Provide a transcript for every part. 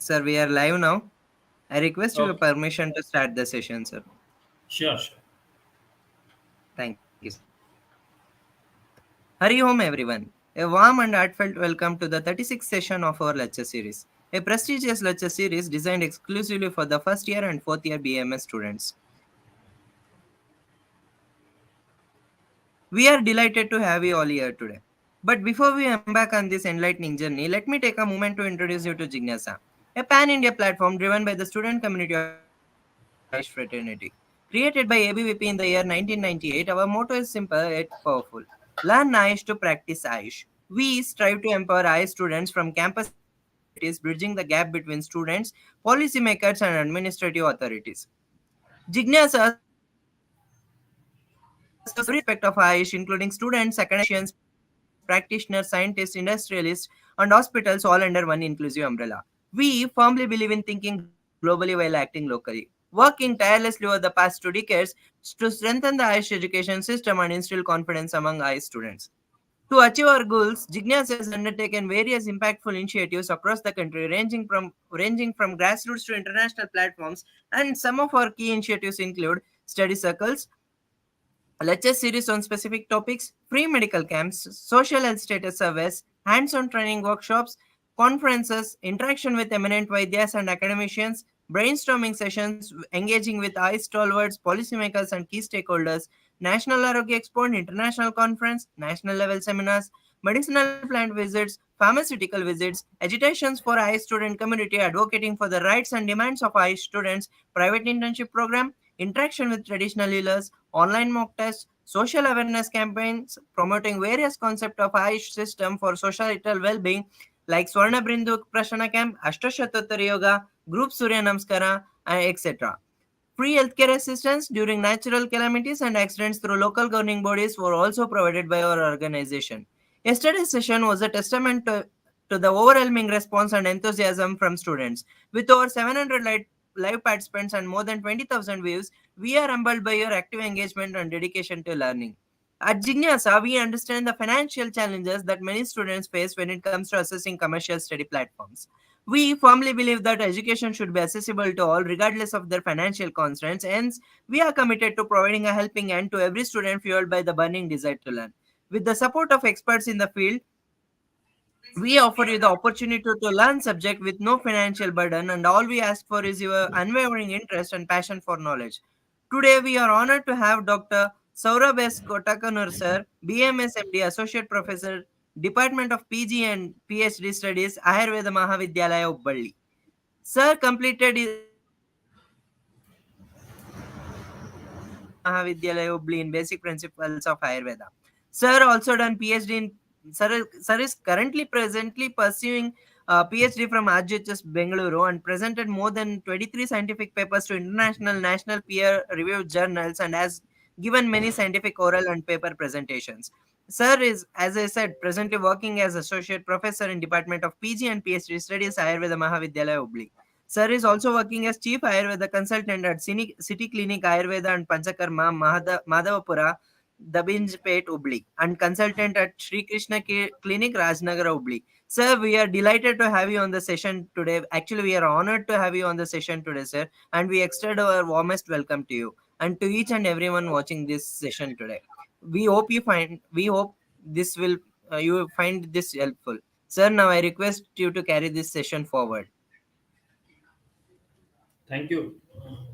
Sir, we are live now. I request your Okay, permission to start the session, sir. sure, sure. Thank you, sir. Hari home, everyone. A warm and heartfelt welcome to the 36th session of our lecture series, a prestigious lecture series designed exclusively for the first year and fourth year BMS students. We are delighted to have you all here today. But before we embark on this enlightening journey, let me take a moment to introduce you to Jignasa, a pan India platform driven by the student community of Ayush fraternity. Created by ABVP in the year 1998, our motto is simple yet powerful: learn Ayush to practice Ayush. We strive to empower Ayush students from campuses and communities, bridging the gap between students, policymakers, and administrative authorities. Jignasa serves every aspect of Ayush, including students, academicians, practitioners, scientists, industrialists, and hospitals all under one inclusive umbrella. We firmly believe in thinking globally while acting locally, working tirelessly over the past 2 decades to strengthen the Ayush education system and instill confidence among Ayush students. To achieve our goals, Jignasa has undertaken various impactful initiatives across the country, ranging from grassroots to international platforms. And some of our key initiatives include study circles, lecture series on specific topics, free medical camps, social health status surveys, hands-on training workshops, conferences, interaction with eminent Vaidyas and academicians, brainstorming sessions, engaging with eye stalwarts, policymakers, and key stakeholders, National Arogya Expo and International Conference, national level seminars, medicinal plant visits, pharmaceutical visits, agitations for eye student community advocating for the rights and demands of eye students, private internship program, interaction with traditional healers, online mock tests, social awareness campaigns promoting various concepts of Ayush system for societal well-being like Swarna Brindu Prashana Camp, Ashtashatottar Yoga, Group Surya Namaskara, and etc. Free healthcare assistance during natural calamities and accidents through local governing bodies were also provided by our organization. Yesterday's session was a testament to the overwhelming response and enthusiasm from students. With over 700 live participants and more than 20,000 views, we are humbled by your active engagement and dedication to learning. At Jignasa, we understand the financial challenges that many students face when it comes to accessing commercial study platforms. We firmly believe that education should be accessible to all regardless of their financial constraints. Hence, we are committed to providing a helping hand to every student fueled by the burning desire to learn. With the support of experts in the field, we offer you the opportunity to learn subject with no financial burden, and all we ask for is your unwavering interest and passion for knowledge. Today we are honored to have Dr. Saurabh S. Kotakanur sir, BMS MD, Associate Professor, Department of PG and PhD Studies, Ayurveda Mahavidyalaya Hubballi. Sir completed his Mahavidyalaya Hubli in Basic Principles of Ayurveda. Sir also done PhD in Sir is currently presently pursuing PhD from RGHS Bengaluru and presented more than 23 scientific papers to international national peer reviewed journals and has given many scientific oral and paper presentations. Sir is, as I said, presently working as Associate Professor in Department of PG and PhD Studies, Ayurveda Mahavidyalaya Hubli. Sir is also working as Chief Ayurveda Consultant at City Clinic Ayurveda and Panchakarma, Madhavapura, Dabinjpet, Hubli, and Consultant at Sri Krishna Clinic, Rajnagara, Hubli. Sir, we are delighted to have you on the session today. Actually, we are honored to have you on the session today, sir, and we extend our warmest welcome to you and to each and everyone watching this session today. We hope this will you will find this helpful. Sir, now I request you to carry this session forward. Thank you,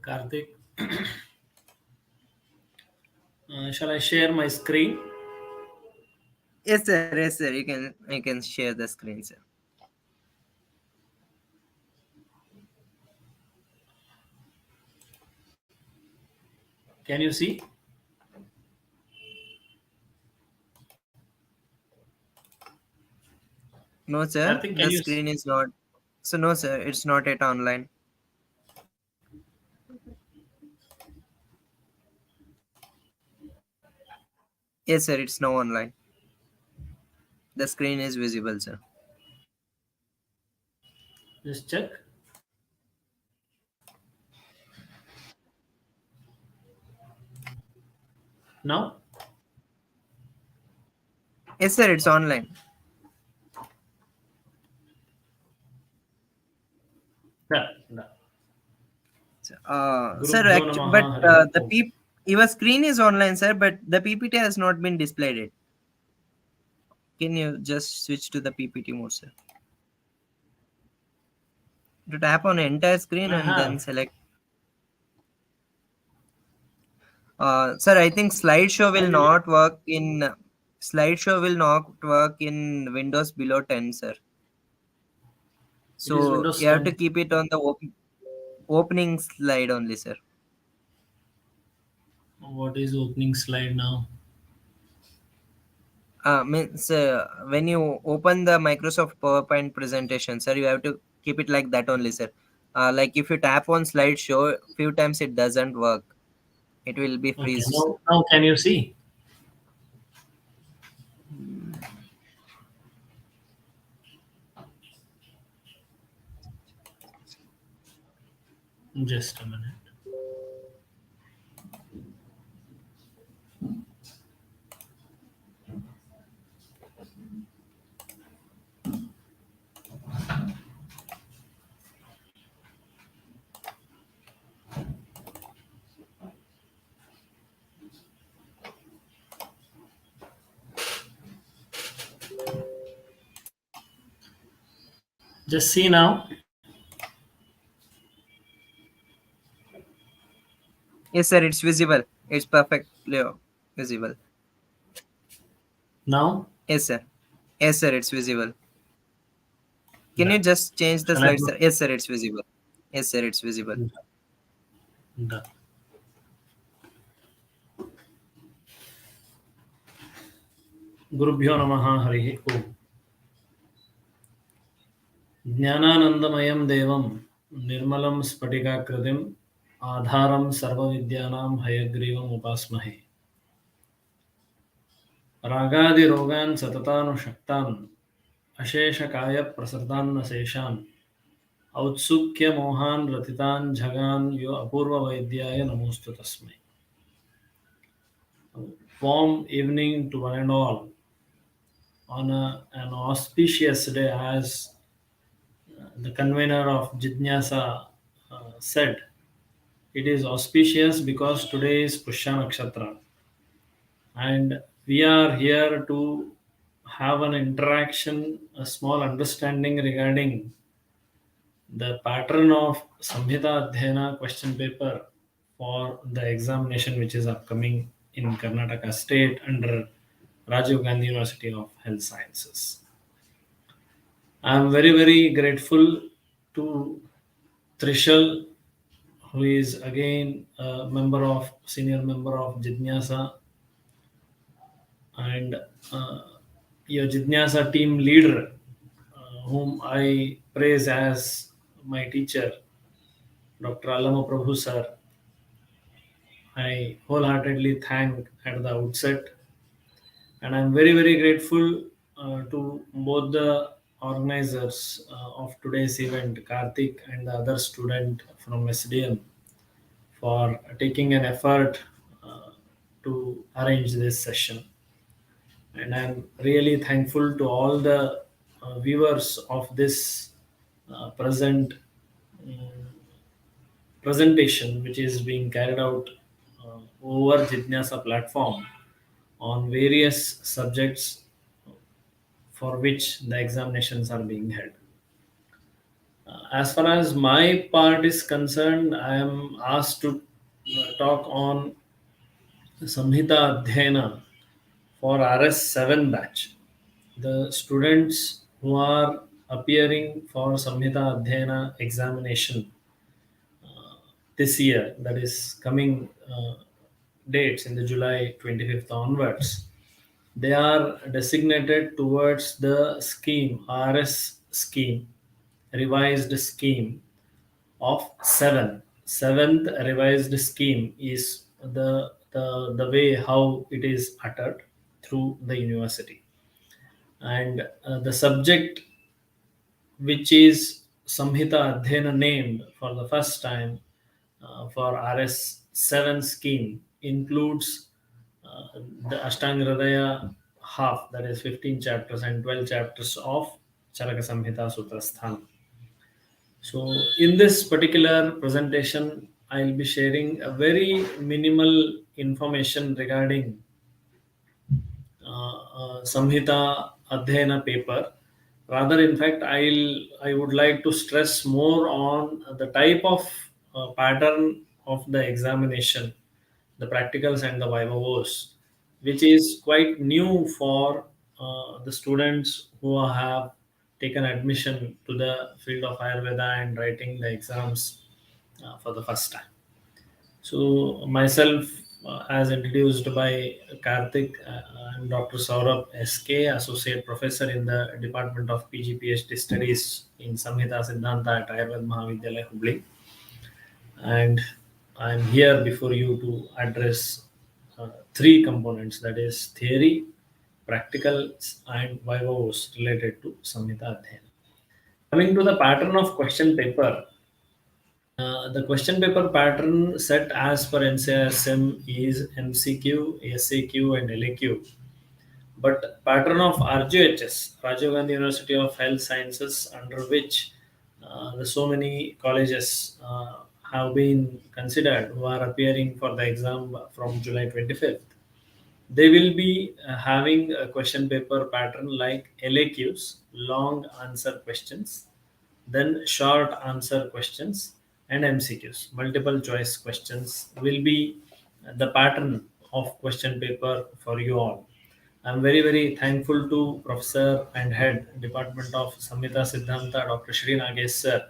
Karthik. Shall I share my screen? Yes, sir. You can share the screen, sir. Can you see? No, sir. Karthik, The screen is not. So no, sir. It's not yet online. Yes, sir. It's now online. The screen is visible, sir. just check. Now, Yes, sir. It's online. Da, da. Sir, Gurubhyo but namaha harihi om. your screen is online, sir, but the PPT has not been displayed yet. Can you just switch to the PPT mode, sir? To tap on entire screen I and then have. select. Sir, I think I will. slideshow will not work in Windows below 10, sir. It is So Windows you have to 10. keep it on the opening slide only, sir. What is opening slide now? Means when you open the Microsoft PowerPoint presentation, sir, you have to keep it like that only, sir. Like if you tap on slideshow few times, it doesn't work. It will be Okay. freeze. Now can you see? Just a minute. Just see now. Yes, sir. It's visible. It's perfectly visible. Now. Yes, sir. Yes, sir. It's visible. Can you Done. just change the Shall I slide, go? sir? Yes, sir. It's visible. Yes, sir. It's visible. Done. Done. गुरुभ्यो नमः हरिः ओम् ज्ञानानन्दमयं देवं निर्मलं स्फटिकाकृतिम् आधारं सर्वविद्यानां हयग्रीवम् उपास्महे रागादिरोगान् सततानुषक्तान् अशेषकायप्रसृतान्नशेषान् औत्सुक्यमोहान् रतितान् झगान् यो अपूर्ववैद्याय नमोऽस्तु तस्मै warm evening to one and all on an auspicious day as the convener of Jidnyasa said. It is auspicious because today is Pushya Nakshatra and we are here to have an interaction, a small understanding regarding the pattern of Samhita Adhyayana question paper for the examination which is upcoming in Karnataka state under Rajiv Gandhi University of Health Sciences. I am very, very grateful to Trishal, who is again a senior member of Jidnyasa, and uh, your Jidnyasa team leader, whom I praise as my teacher, Dr. Allama Prabhu sir. I wholeheartedly thank at the outset, and I'm very, very grateful to both the organizers of today's event, Karthik and the other student from SDM, for taking an effort to arrange this session. And I'm really thankful to all the viewers of this present mm, presentation, which is being carried out over Jitnyasa platform on various subjects for which the examinations are being held. As far as my part is concerned, I am asked to talk on Samhita Adhyayana for RS7 batch. The students who are appearing for Samhita Adhyayana examination this year, that is coming dates in the July 25th onwards, they are designated towards the scheme, RS scheme, revised scheme of 7. Seventh revised scheme is the way how it is uttered through the university. And the subject which is Samhita Adhyayana named for the first time for RS7 scheme includes the Ashtanga Hridaya half, that is 15 chapters and 12 chapters of Charaka Samhita Sutrasthana. So in this particular presentation, I'll be sharing a very minimal information regarding Samhita Adhyayana paper. Rather, in fact, I would like to stress more on the type of pattern of the examination, the practicals and the vivos, which is quite new for the students who have taken admission to the field of Ayurveda and writing the exams for the first time. So myself, as introduced by Karthik, I'm Dr. Saurabh SK, Associate Professor in the Department of PG PhD Studies in Samhita Siddhanta at Ayurveda Mahavidyalaya Hubli, and I'm here before you to address three components, that is theory, practicals, and vivos related to Samhita Adhyayana. Coming to the pattern of question paper, the question paper pattern set as per NCRSM is MCQ, SAQ, and LAQ. But pattern of RGHS, Rajiv Gandhi University of Health Sciences, under which the so many colleges have been considered who are appearing for the exam from July 25th. They will be having a question paper pattern like LAQs, long answer questions, then short answer questions, and MCQs, multiple choice questions, will be the pattern of question paper for you all. I'm very, very thankful to Professor and Head Department of Samhita Siddhanta, Dr. Shri Nagesh sir,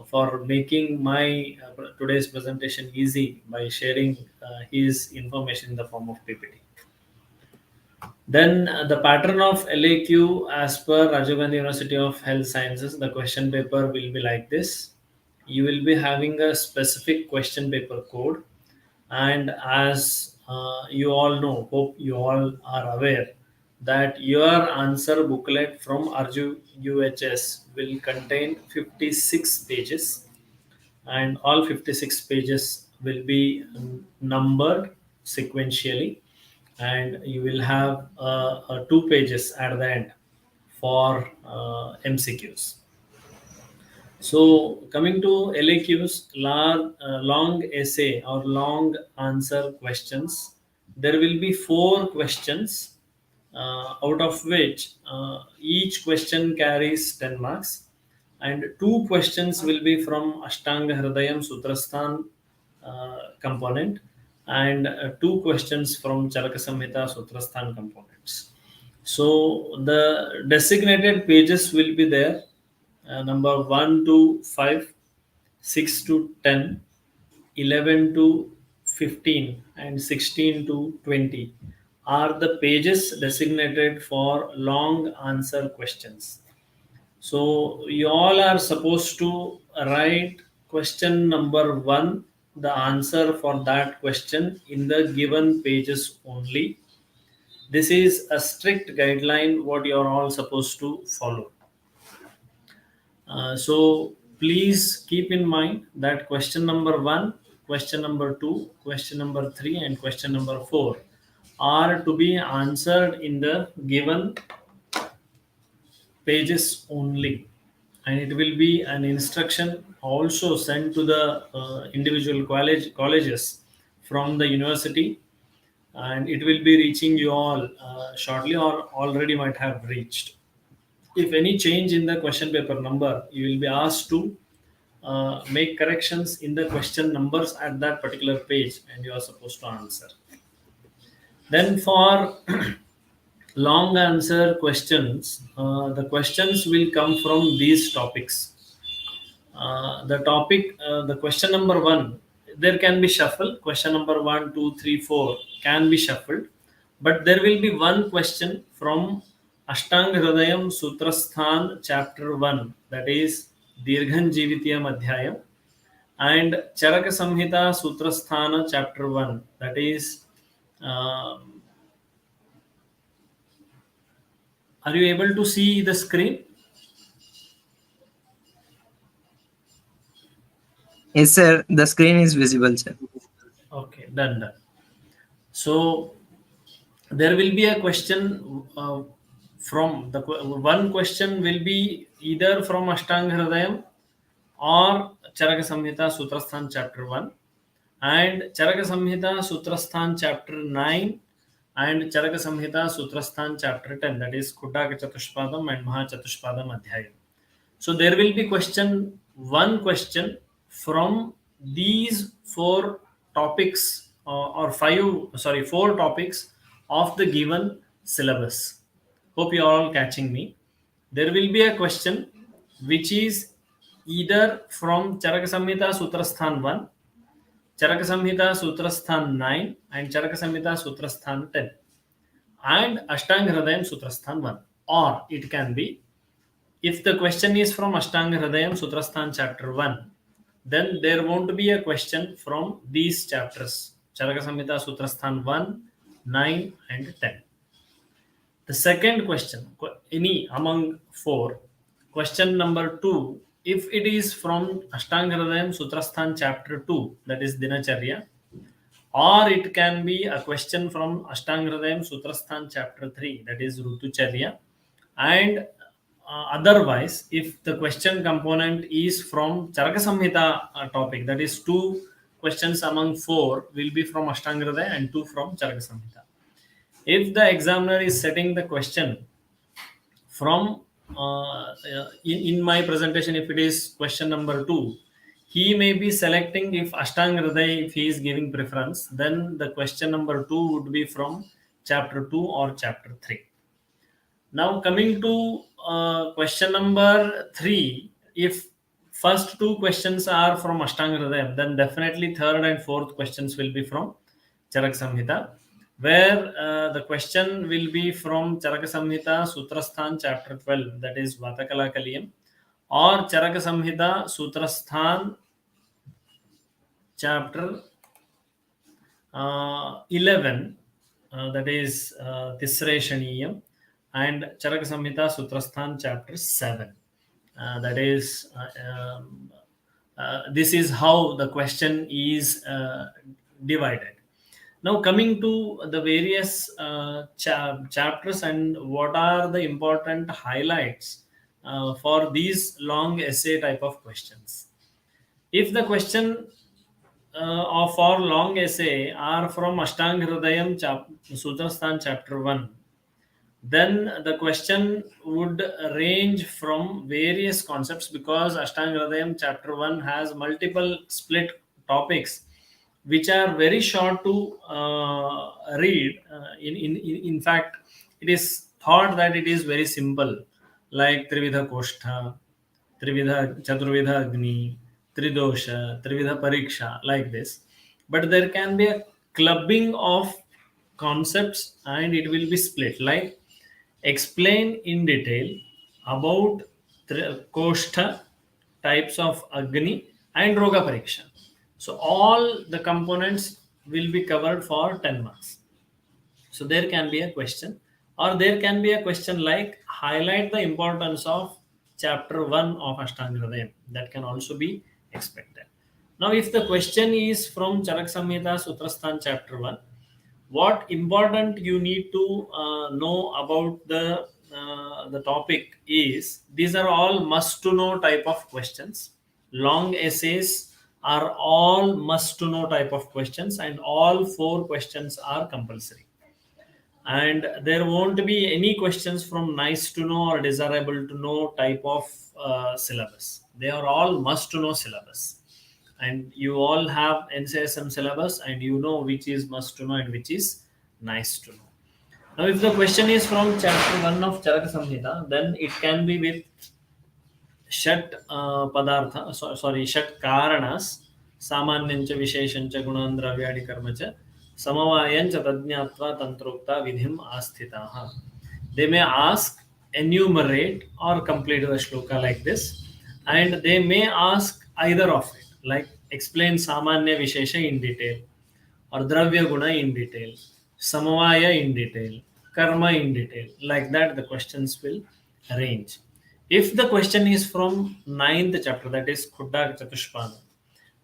for making my today's presentation easy by sharing his information in the form of PPT. Then the pattern of LAQ as per Rajiv Gandhi University of Health Sciences, the question paper will be like this. You will be having a specific question paper code, and as you all know, hope you all are aware that your answer booklet from RGUHS will contain 56 pages, and all 56 pages will be numbered sequentially, and you will have two pages at the end for MCQs. So coming to LAQs, long essay or long answer questions, there will be four questions, out of which each question carries 10 marks, and two questions will be from Ashtanga Hridayam Sutrasthan component, and two questions from Charaka Samhita Sutrasthan components. So the designated pages will be there, number 1 to 5, 6 to 10, 11 to 15, and 16 to 20 are the pages designated for long answer questions. So you all are supposed to write question number 1, the answer for that question in the given pages only. This is a strict guideline what you are all supposed to follow. So please keep in mind that question number 1, question number 2, question number 3, and question number 4 are to be answered in the given pages only, and it will be an instruction also sent to the individual colleges from the university, and it will be reaching you all shortly or already might have reached. If any change in the question paper number, you will be asked to make corrections in the question numbers at that particular page, and you are supposed to answer. Then for long answer questions, the questions will come from these topics. The question number 1, there can be shuffle. Question number 1, 2, 3, 4 can be shuffled, but there will be one question from Ashtang Hridayam Sutrasthan chapter 1, that is Dirghan Jivitiyam Adhyayam, and Charaka Samhita Sutrasthana chapter 1, that is, are you able to see the screen? Yes, sir. The screen is visible, sir. Okay, done. So there will be a question from one question will be either from Ashtanga Hridayam or Charaka Samhita Sutrasthan chapter 1 and Charaka Samhita Sutrasthan chapter 9 and Charaka Samhita Sutrasthan chapter 10, that is Kutaka Chatushpadam and Maha Chatushpadam Adhyayana. So there will be one question from these four topics four topics of the given syllabus. Hope you are all catching me. There will be a question which is either from Charaka Samhita Sutrasthan 1, Charaka Samhita Sutrasthan 9 and Charaka Samhita Sutrasthan 10 and Ashtanga Hridayam Sutrasthan 1, or it can be, if the question is from Ashtanga Hridayam Sutrasthan chapter 1, then there won't be a question from these chapters Charaka Samhita Sutrasthan 1, 9 and 10. The second question, any among four, question number 2, if it is from Ashtanga Hridayam Sutrasthan chapter 2, that is Dinacharya, or it can be a question from Ashtanga Hridayam Sutrasthan chapter 3, that is Rutucharya, and otherwise, if the question component is from Charaka Samhita topic, that is two questions among four will be from Ashtanga Hridaya and two from Charaka Samhita. If the examiner is setting the question from in my presentation, if it is question number 2, he may be selecting, if Ashtanga Hridaya, if he is giving preference, then the question number 2 would be from chapter 2 or chapter 3. Now coming to question number 3, if first two questions are from Ashtanga Hridayam, then definitely third and fourth questions will be from Charak Samhita, where the question will be from Charaka Samhita Sutrasthan chapter 12, that is Vatakala Kaliyam, or Charaka Samhita Sutrasthan chapter 11, that is Tisre Shaniyam, and Charaka Samhita Sutrasthan chapter 7, that is this is how the question is divided. Now coming to the various chapters and what are the important highlights for these long essay type of questions. If the question of our long essay are from Ashtanga Hridayam Sutrasthan chapter 1, then the question would range from various concepts, because Ashtanga Hridayam chapter 1 has multiple split topics which are very short to read. In fact, it is thought that it is very simple, like Trividha Koshtha, Trividha Chaturvidha Agni, Tridosha, Trividha Pariksha, like this. But there can be a clubbing of concepts and it will be split, like explain in detail about Koshtha, types of Agni and Roga Pariksha. So all the components will be covered for 10 marks. So there can be a question, or there can be a question like highlight the importance of chapter 1 of Ashtanga Hridayam. That can also be expected. Now if the question is from Charak Samhita Sutrasthan chapter 1, what important you need to know about the topic is, these are all must to know type of questions. Long essays are all must to know type of questions, and all four questions are compulsory, and there won't be any questions from nice to know or desirable to know type of syllabus. They are all must to know syllabus, and you all have NCSM syllabus and you know which is must to know and which is nice to know. Now if the question is from chapter 1 of Charaka Samhita, then it can be with षट् पदार्थ sorry षट् कारणस् सामान्यञ्च विशेषञ्च गुणान् द्रव्याणि कर्म च समवायञ्च तज्ञात्वा तन्त्रोक्ता विधिम् आस्थिताः. They may ask, enumerate or complete the shloka like this, and they may ask either of it, like explain samanya vishesha in detail, or dravya guna in detail, samavaya in detail, karma in detail. Like that the questions will range. If the question is from ninth chapter, that is Khuddha Chatushpada,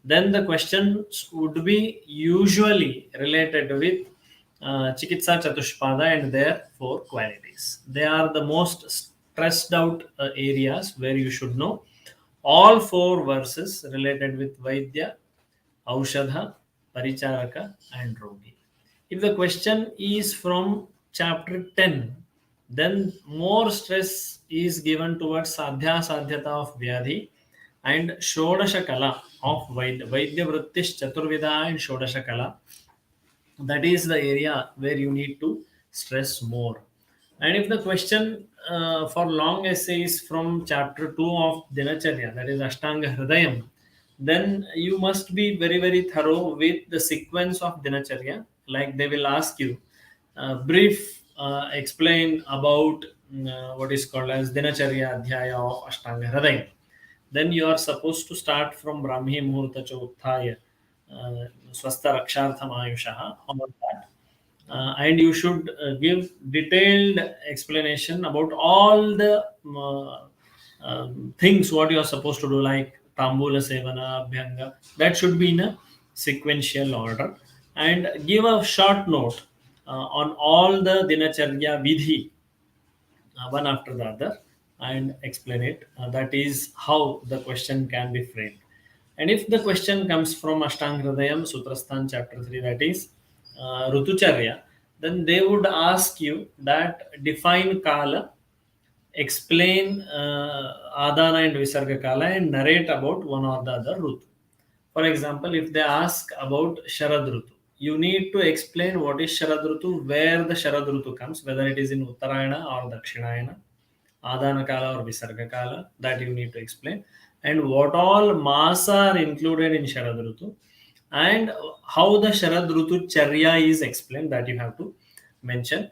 then the questions would be usually related with Chikitsa Chatushpada and their four qualities. They are the most stressed out areas where you should know All four verses related with Vaidya, Aushadha, Paricharaka, and Rogi. If the question is from chapter 10, then more stress is given towards Sadhya Sadhyata of Vyadhi and Shodasha Kala of Vaidya. Vaidya Vrittish Chaturvida and Shodasha Kala, that is the area where you need to stress more. And if the question for long essay is from chapter 2 of Dinacharya, that is Ashtanga Hridayam, then you must be very, very thorough with the sequence of Dinacharya. Like they will ask you, brief explain about what is called as Dinacharya Adhyaya of Ashtanga Hridayam. Then you are supposed to start from Brahmi Muhurta Chauthaya, Swasta Rakshartham Ayushaha, all that. And you should give detailed explanation about all the things what you are supposed to do, like Tambula Sevana, Abhyanga. That should be in a sequential order. And give a short note on all the Dinacharya Vidhi one after the other and explain it. That is how the question can be framed. And if the question comes from Ashtanga Hridayam, Sutrasthan chapter 3, that is Rutucharya, then they would ask you that define Kala, explain Adana and Visarga Kala, and narrate about one or the other Rutu. For example, if they ask about Sharad Rutu, you need to explain what is Sharad Rutu, where the Sharad Rutu comes, whether it is in Uttarayana or Dakshinayana, Adana Kala or Visarga Kala, that you need to explain, and what all mass are included in Sharad Rutu, and how the Sharad Rutu Charya is explained, that you have to mention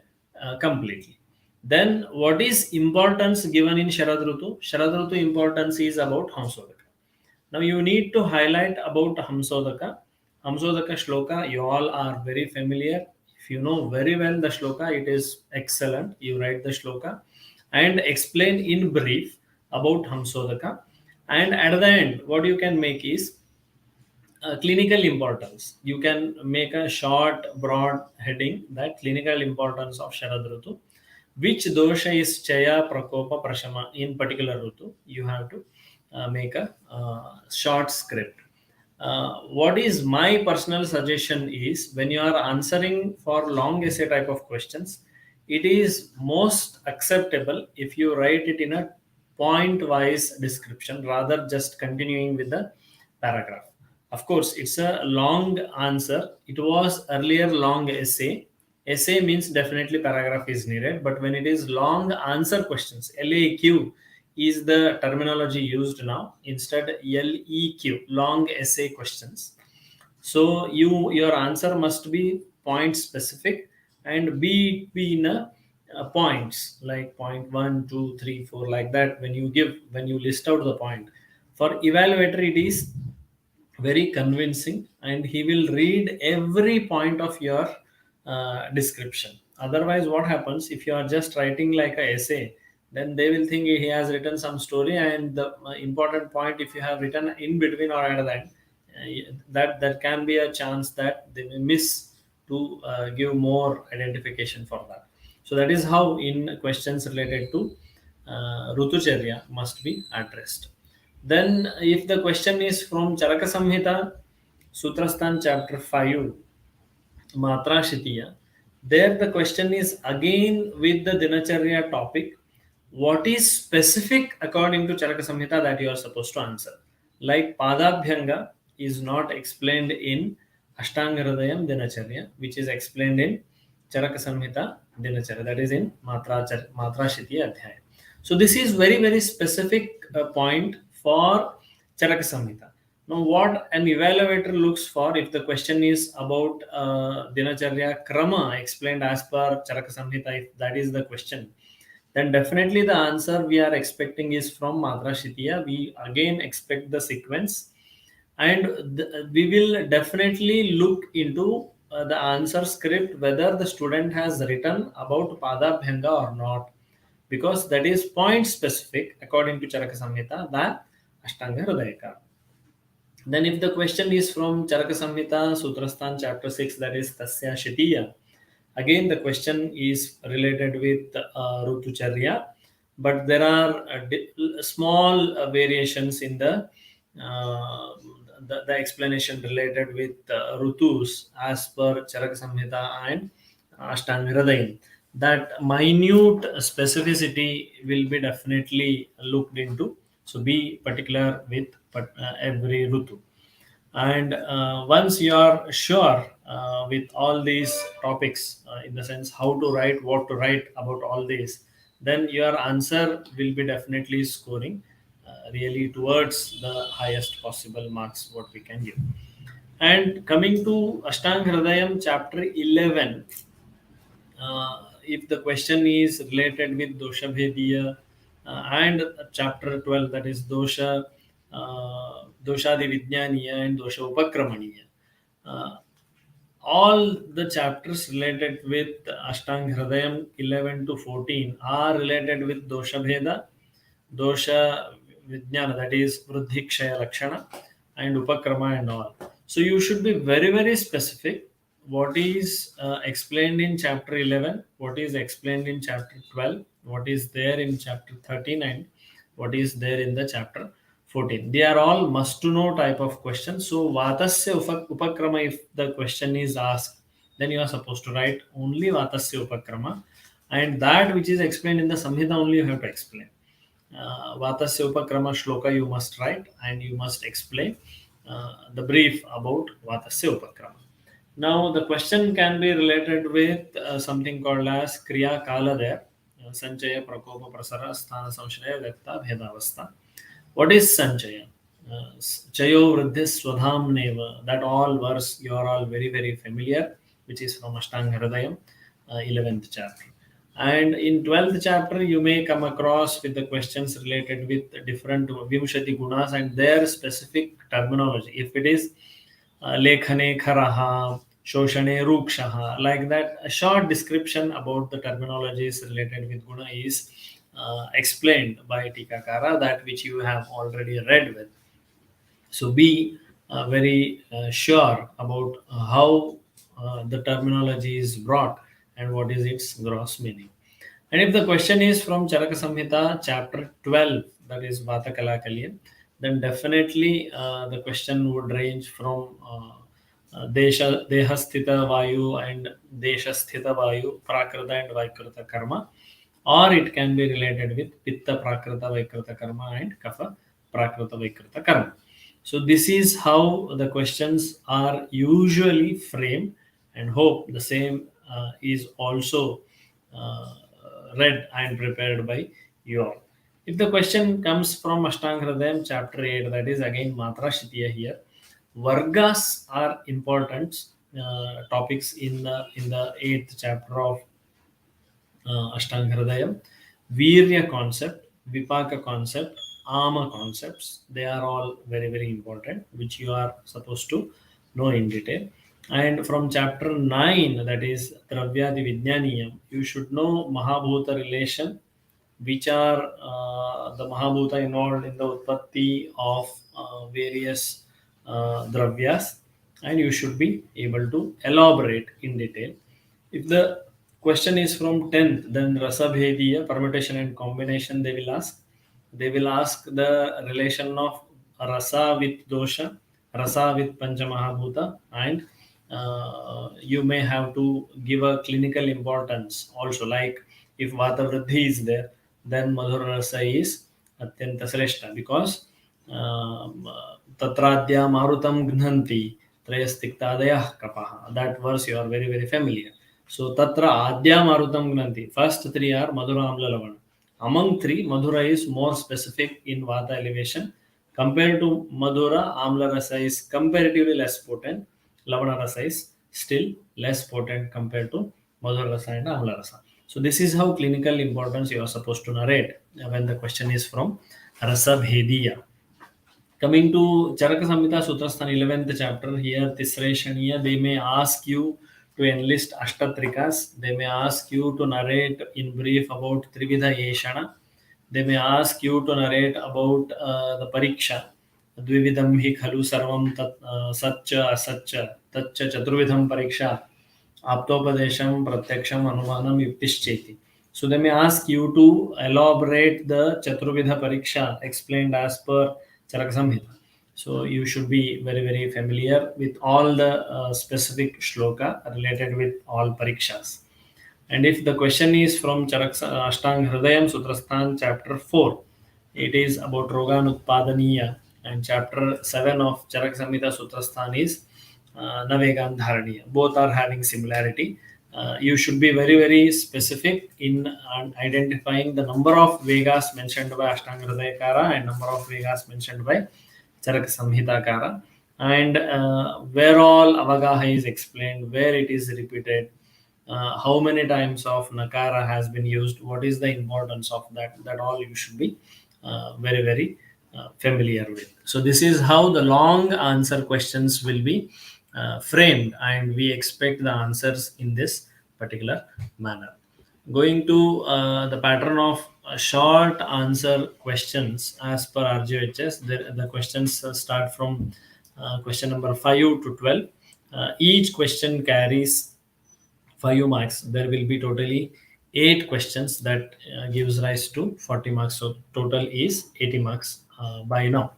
completely. Then, what is importance given in Sharad Rutu? Sharad Rutu importance is about Hamsodaka. Now you need to highlight about Hamsodaka. Hamsodaka shloka, you all are very familiar. If you know very well the shloka, it is excellent. You write the shloka and explain in brief about Hamsodaka. And at the end, what you can make is clinical importance. You can make a short, broad heading that clinical importance of Sharad Rutu. Which dosha is Chaya, Prakopa, Prashama in particular Rutu. You have to make a short script. What is my personal suggestion is when you are answering for long essay type of questions, it is most acceptable if you write it in a point wise description rather just continuing with the paragraph. Of course, it's a long answer. It was earlier long essay. Essay means definitely paragraph is needed, but when it is long answer questions, LAQ is the terminology used now. Instead, LEQ, long essay questions. So your answer must be point specific and be in a points like point one, two, three, four, like that. When you list out the point for evaluator, it is very convincing and he will read every point of your description. Otherwise, what happens if you are just writing like a essay, then they will think he has written some story and the important point if you have written in between or at the end, that can be a chance that they may miss to give more identification for that. So that is how in questions related to rutucharya must be addressed. Then, if the question is from Charaka Samhita, Sutrastan chapter 5, Matra Shitiya, there the question is again with the Dinacharya topic. What is specific according to Charaka Samhita that you are supposed to answer? Like Padabhyanga is not explained in Ashtanga Hridayam Dinacharya, which is explained in Charaka Samhita Dinacharya, that is in Matra Shitiya Adhyaya. So this is very, very specific point for Charaka Samhita. Now, what an evaluator looks for if the question is about Dinacharya Krama explained as per Charaka Samhita, if that is the question, then definitely the answer we are expecting is from Matra Shitiya. We again expect the sequence and we will definitely look into the answer script whether the student has written about Padabhyanga or not, because that is point specific according to Charaka Samhita than Ashtanga Hridayaka. Then if the question is from Charaka Samhita, Sutrastan chapter 6, that is Tasya Shitiya, again the question is related with Rutucharya. but there are small variations in uh, the explanation related with Rutus as per Charaka Samhita and Ashtanga Hridayam. That minute specificity will be definitely looked into. So be particular with every Rutu. And once you are sure with all these topics, in the sense how to write, what to write about all these, then your answer will be definitely scoring really towards the highest possible marks what we can give. And coming to Ashtanga Hridayam chapter 11, if the question is related with dosha bhediya, and chapter 12, that is doshadi vijnaniya and dosha upakramaniya, uh, all the chapters related with Ashtanga Hridayam 11 to 14 are related with dosha bheda, dosha vijnana, that is vruddhikshaya lakshana, and upakrama and all. So you should be very, very specific. What is explained in chapter 11, what is explained in chapter 12, what is there in chapter 13, and what is there in the chapter 14. They are all must to know type of questions. So vatasya upakrama, if the question is asked, then you are supposed to write only vatasya upakrama, and that which is explained in the samhita only you have to explain. Vatasya Upakrama Shloka you must write, and you must explain the brief about Vatasya Upakrama. Now, the question can be related with something called as Kriya Kala there. Sanchaya Prakopa Prasara Sthana Samshaya Vyakta Bhedavastha. What is Sanchaya? Chayo Vriddhi Swadham Neva. That all verse you are all very, very familiar, which is from Ashtanga Hridayam, 11th chapter. And in 12th chapter, you may come across with the questions related with different Vimshati Gunas and their specific terminology. If it is Lekhane Kharaha, Shoshane Rukshaha, like that, a short description about the terminologies related with Guna is explained by Tikakara, that which you have already read with. So be very sure about how the terminology is brought and what is its gross meaning. And if the question is from Charaka Samhita, chapter 12, that is Vata Kala Kalyan, then definitely the question would range from Dehasthita Vayu and Deshasthita Vayu, Prakrita and Vaikrita Karma, or it can be related with Pitta Prakrita Vaikrita Karma and Kapha Prakrita Vaikrita Karma. So this is how the questions are usually framed, and hope the same is also uh, read and prepared by you all. If the question comes from Ashtanga Hridayam chapter 8, that is again Matra Shitiya here, Vargas are important topics in the eighth chapter of Ashtanga Hridayam. Virya concept, Vipaka concept, Ama concepts, they are all very, very important, which you are supposed to know in detail. And from chapter 9, that is Dravyadi Vijnaniyam, you should know Mahabhuta relation, which are the Mahabhuta involved in the Utpatti of various Dravyas, and you should be able to elaborate in detail. If the question is from 10th, then Rasabhediya, permutation and combination they will ask. They will ask the relation of Rasa with Dosha, Rasa with Panchamahabhuta, and you may have to give a clinical importance also. Like if Vata Vriddhi is there, then Madhura Rasa is Atyanta Sreshta, because Tatradya Marutam Gnanti Trayastikhtadayah Kapaha. That verse you are very, very familiar. So Tatra Adya Marutam Gnanti. First three are Madhura Amla Lavana. Among three, Madhura is more specific in Vata elevation. Compared to Madhura, Amla Rasa is comparatively less potent. Lavana Rasa is still less potent compared to Madhura Rasa and Amla Rasa. So this is how clinical importance you are supposed to narrate when the question is from Rasa Bhediya. Coming to Charaka Samhita Sutrasthan 11th chapter, here Tisreshaniya, they may ask you to enlist Ashtatrikas, they may ask you to narrate in brief about Trividha Yeshana, they may ask you to narrate about the Pariksha, Dvividam hi khalu sarvam satcha asatcha, tatcha chaturvidham pariksha, aptopadesham pratyaksham anumanam yuktischeti. So they may ask you to elaborate the Chaturvidha Pariksha explained as per Charaka Samhita. So you should be very, very familiar with all the specific shloka related with all parikshas. And if the question is from Ashtang Hridayam Sutrasthan chapter 4, it is about Roganutpadaniya, and chapter 7 of Charak Samhita Sutrasthan is Navegan Dharaniya. Both are having similarity. You should be very, very specific in identifying the number of Vegas mentioned by Ashtanga Hridayakara and number of Vegas mentioned by Charak Samhita Kara, and where all Avagaha is explained, where it is repeated, how many times of nakara has been used, what is the importance of that, that all you should be very, very familiar with. So this is how the long answer questions will be framed, and we expect the answers in this particular manner. Going to the pattern of short answer questions as per RGHS, the questions start from question number 5 to 12. Each question carries 5 marks. There will be totally 8 questions that gives rise to 40 marks. So total is 80 marks by now.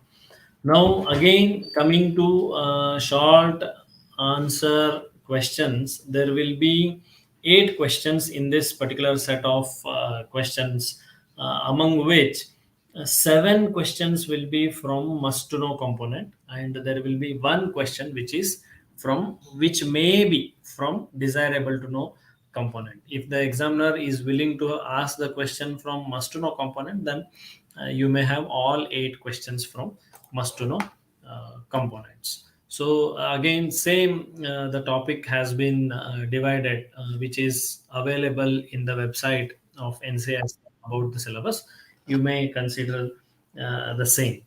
Now, again, coming to short answer questions, there will be 8 questions in this particular set of questions, among which 7 questions will be from must to know component, and there will be one question which is from which may be from desirable to know component. If the examiner is willing to ask the question from must to know component, then you may have all 8 questions from must to know components. So again, same, the topic has been divided, which is available in the website of NCS about the syllabus. You may consider the same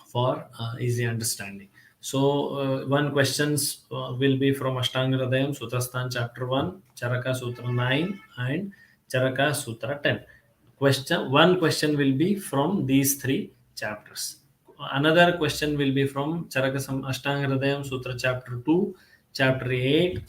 for easy understanding. So one questions will be from Ashtanga Hridayam Sutrasthan chapter 1, Charaka Sutra 9 and Charaka Sutra 10. One question will be from these 3 chapters. Another question will be from Ashtanga Hridayam Sutra chapter 2, chapter 8,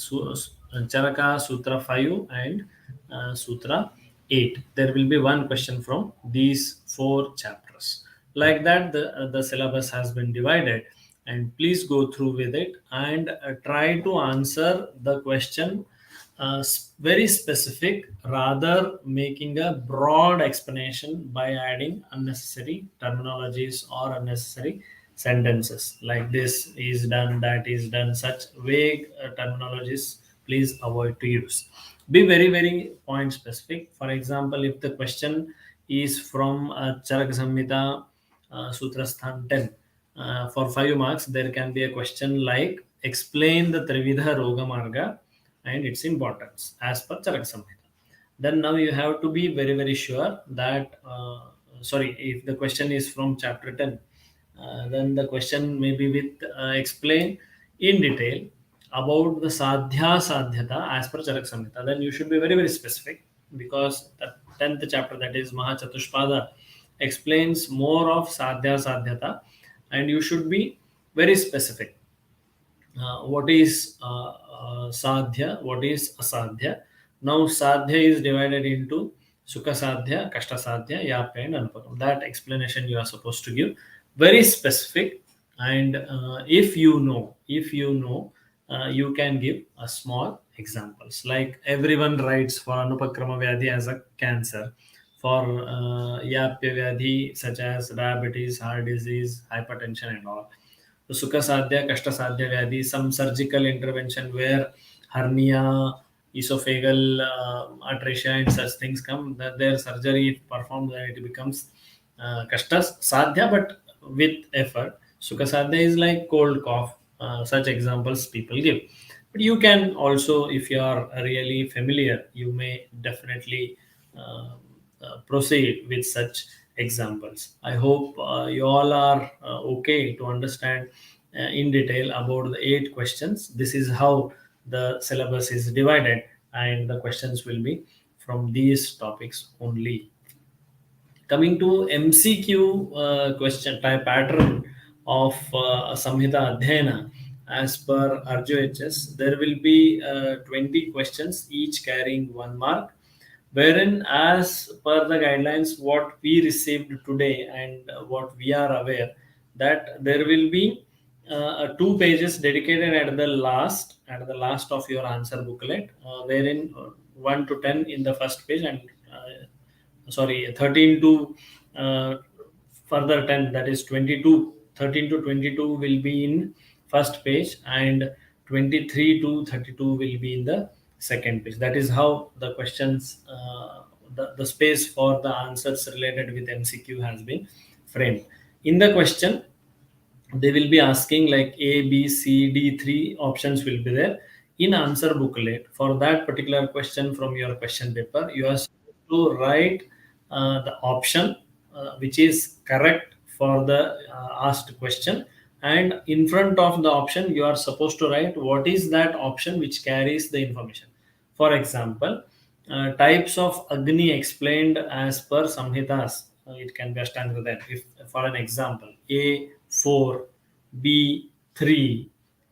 Charaka Sutra 5 and Sutra 8. There will be one question from these 4 chapters. Like that, the syllabus has been divided, and please go through with it and try to answer the question very specific, rather making a broad explanation by adding unnecessary terminologies or unnecessary sentences like this is done, that is done. Such vague terminologies please avoid to use. Be very, very point specific. For example, if the question is from Charak Samhita Sutrasthan 10, for 5 marks, there can be a question like explain the Trividha Roga Marga and its importance as per Charak Samhita. Then now you have to be very, very sure that, sorry, if the question is from chapter 10, then the question may be with explain in detail about the sadhya sadhyata as per Charak Samhita. Then you should be very, very specific, because the 10th chapter, that is Mahachatushpada, explains more of sadhya sadhyata, and you should be very specific. What is sadhya, what is asadhya. Now sadhya is divided into sukha sadhya, kashta sadhya, yapya and anupakam. That explanation you are supposed to give very specific. And if you know, you can give a small examples, like everyone writes for anupakrama vyadhi as a cancer, for yapya vyadhi such as diabetes, heart disease, hypertension and all. Sukha Sadhya, Kashta Sadhya Vyadhi, some surgical intervention where hernia, esophageal atresia and such things come, that their surgery if performed, then it becomes Kashta Sadhya but with effort. Sukha Sadhya is like cold cough, such examples people give. But you can also, if you are really familiar, you may definitely proceed with such examples. I hope you all are okay to understand in detail about the 8 questions. This is how the syllabus is divided, and the questions will be from these topics only. Coming to MCQ question type pattern of Samhita Adhyayana, as per RGHS, there will be 20 questions, each carrying 1 mark. wherein as per the guidelines what we received today and what we are aware, that there will be two pages dedicated at the last of your answer booklet, wherein 1 to 10 in the first page, and sorry, 13 to uh, further 10, that is 22, 13 to 22 will be in first page, and 23 to 32 will be in the second page. That is how the questions, the space for the answers related with MCQ has been framed. In the question, they will be asking like A, B, C, D, three options will be there in answer booklet. For that particular question from your question paper, you are supposed to write the option which is correct for the asked question, and in front of the option you are supposed to write what is that option which carries the information. For example, types of Agni explained as per Samhitas. It can be Ashtanga. If for an example, A4, B3,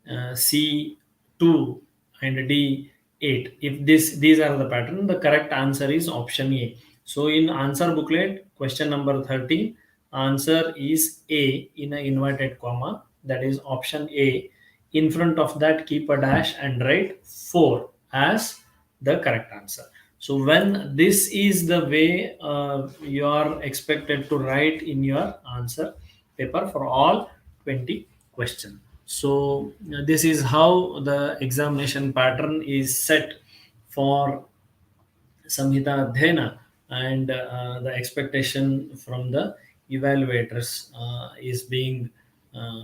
C2, and D8. If these are the pattern, the correct answer is option A. So in answer booklet, question number 13, answer is A in an inverted comma. That is option A. In front of that, keep a dash and write 4 as the correct answer. So when this is the way you are expected to write in your answer paper for all 20 questions. So this is how the examination pattern is set for Samhita Adhyayana, and the expectation from the evaluators is being uh,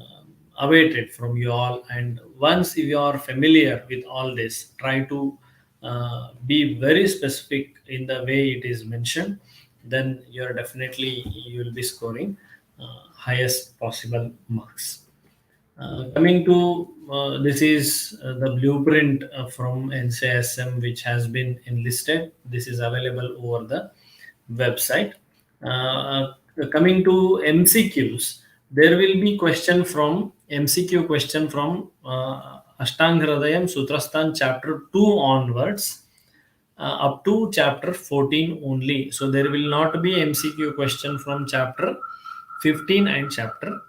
awaited from you all. And once you are familiar with all this, try to be very specific in the way it is mentioned. Then you're definitely you will be scoring highest possible marks. Coming to this is the blueprint from NCISM which has been enlisted. This is available over the website. Coming to MCQs, there will be question from MCQ question from Ashtanga Hridayam Sutrastan chapter 2 onwards, up to chapter 14 only. So there will not be MCQ question from chapter 15 and chapter.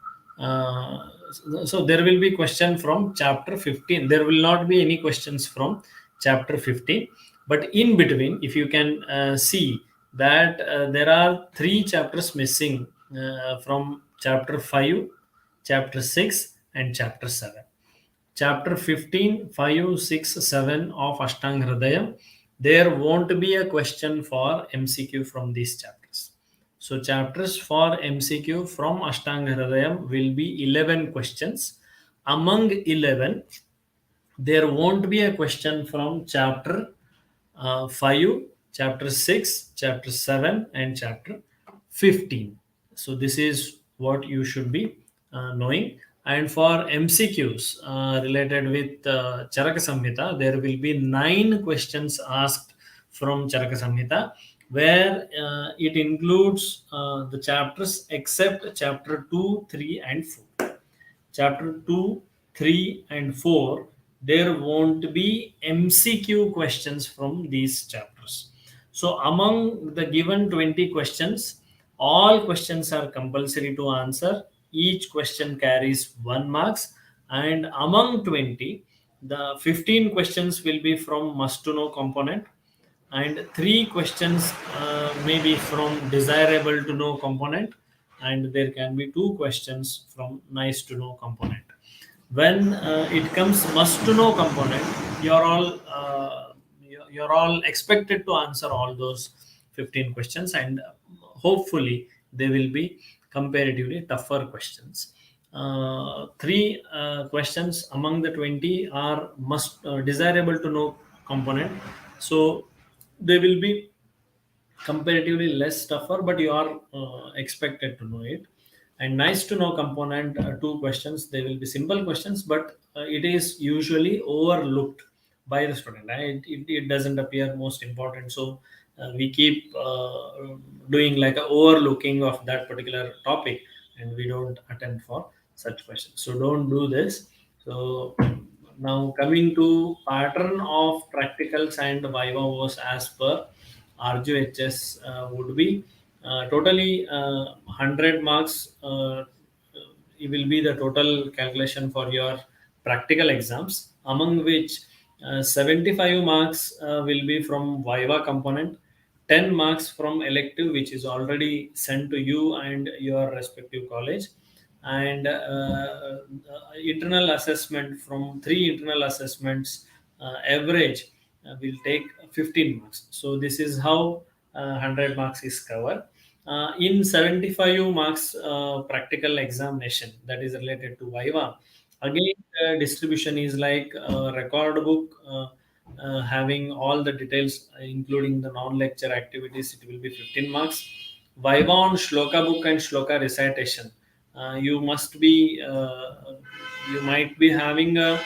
So there will be question from chapter 15. There will not be any questions from chapter 15. But in between, if you can see that there are three chapters missing from chapter 5, chapter 6, and chapter 7. Chapter 15, 5, 6, 7 of Ashtanga Hridayam, there won't be a question for MCQ from these chapters. So chapters for MCQ from Ashtanga Hridayam will be 11 questions. Among 11, there won't be a question from chapter 5, chapter 6, chapter 7, and chapter 15. So, this is what you should be knowing. And for MCQs related with Charaka Samhita, there will be 9 questions asked from Charaka Samhita, where it includes the chapters except chapter 2, 3, and 4. Chapter 2, 3, and 4, there won't be MCQ questions from these chapters. So, among the given 20 questions, all questions are compulsory to answer. Each question carries 1 marks, and among 20, the 15 questions will be from must to know component, and 3 questions may be from desirable to know component, and there can be 2 questions from nice to know component. When it comes must to know component, you're all you're all expected to answer all those 15 questions, and hopefully they will be comparatively tougher questions. 3 questions among the 20 are must desirable to know component, so they will be comparatively less tougher, but you are expected to know it. And nice to know component, 2 questions, they will be simple questions, but it is usually overlooked by the student, right? It doesn't appear most important, so we keep doing like a overlooking of that particular topic, and we don't attend for such questions, so don't do this. So now coming to pattern of practicals and viva was as per RGHS would be totally 100 marks. It will be the total calculation for your practical exams, among which 75 marks will be from Viva component, 10 marks from elective, which is already sent to you and your respective college, and internal assessment from three internal assessments average will take 15 marks. So this is how 100 marks is covered. In 75 marks practical examination that is related to Viva, again distribution is like record book having all the details including the non-lecture activities, it will be 15 marks. Viva on Shloka book and Shloka recitation, you must be you might be having a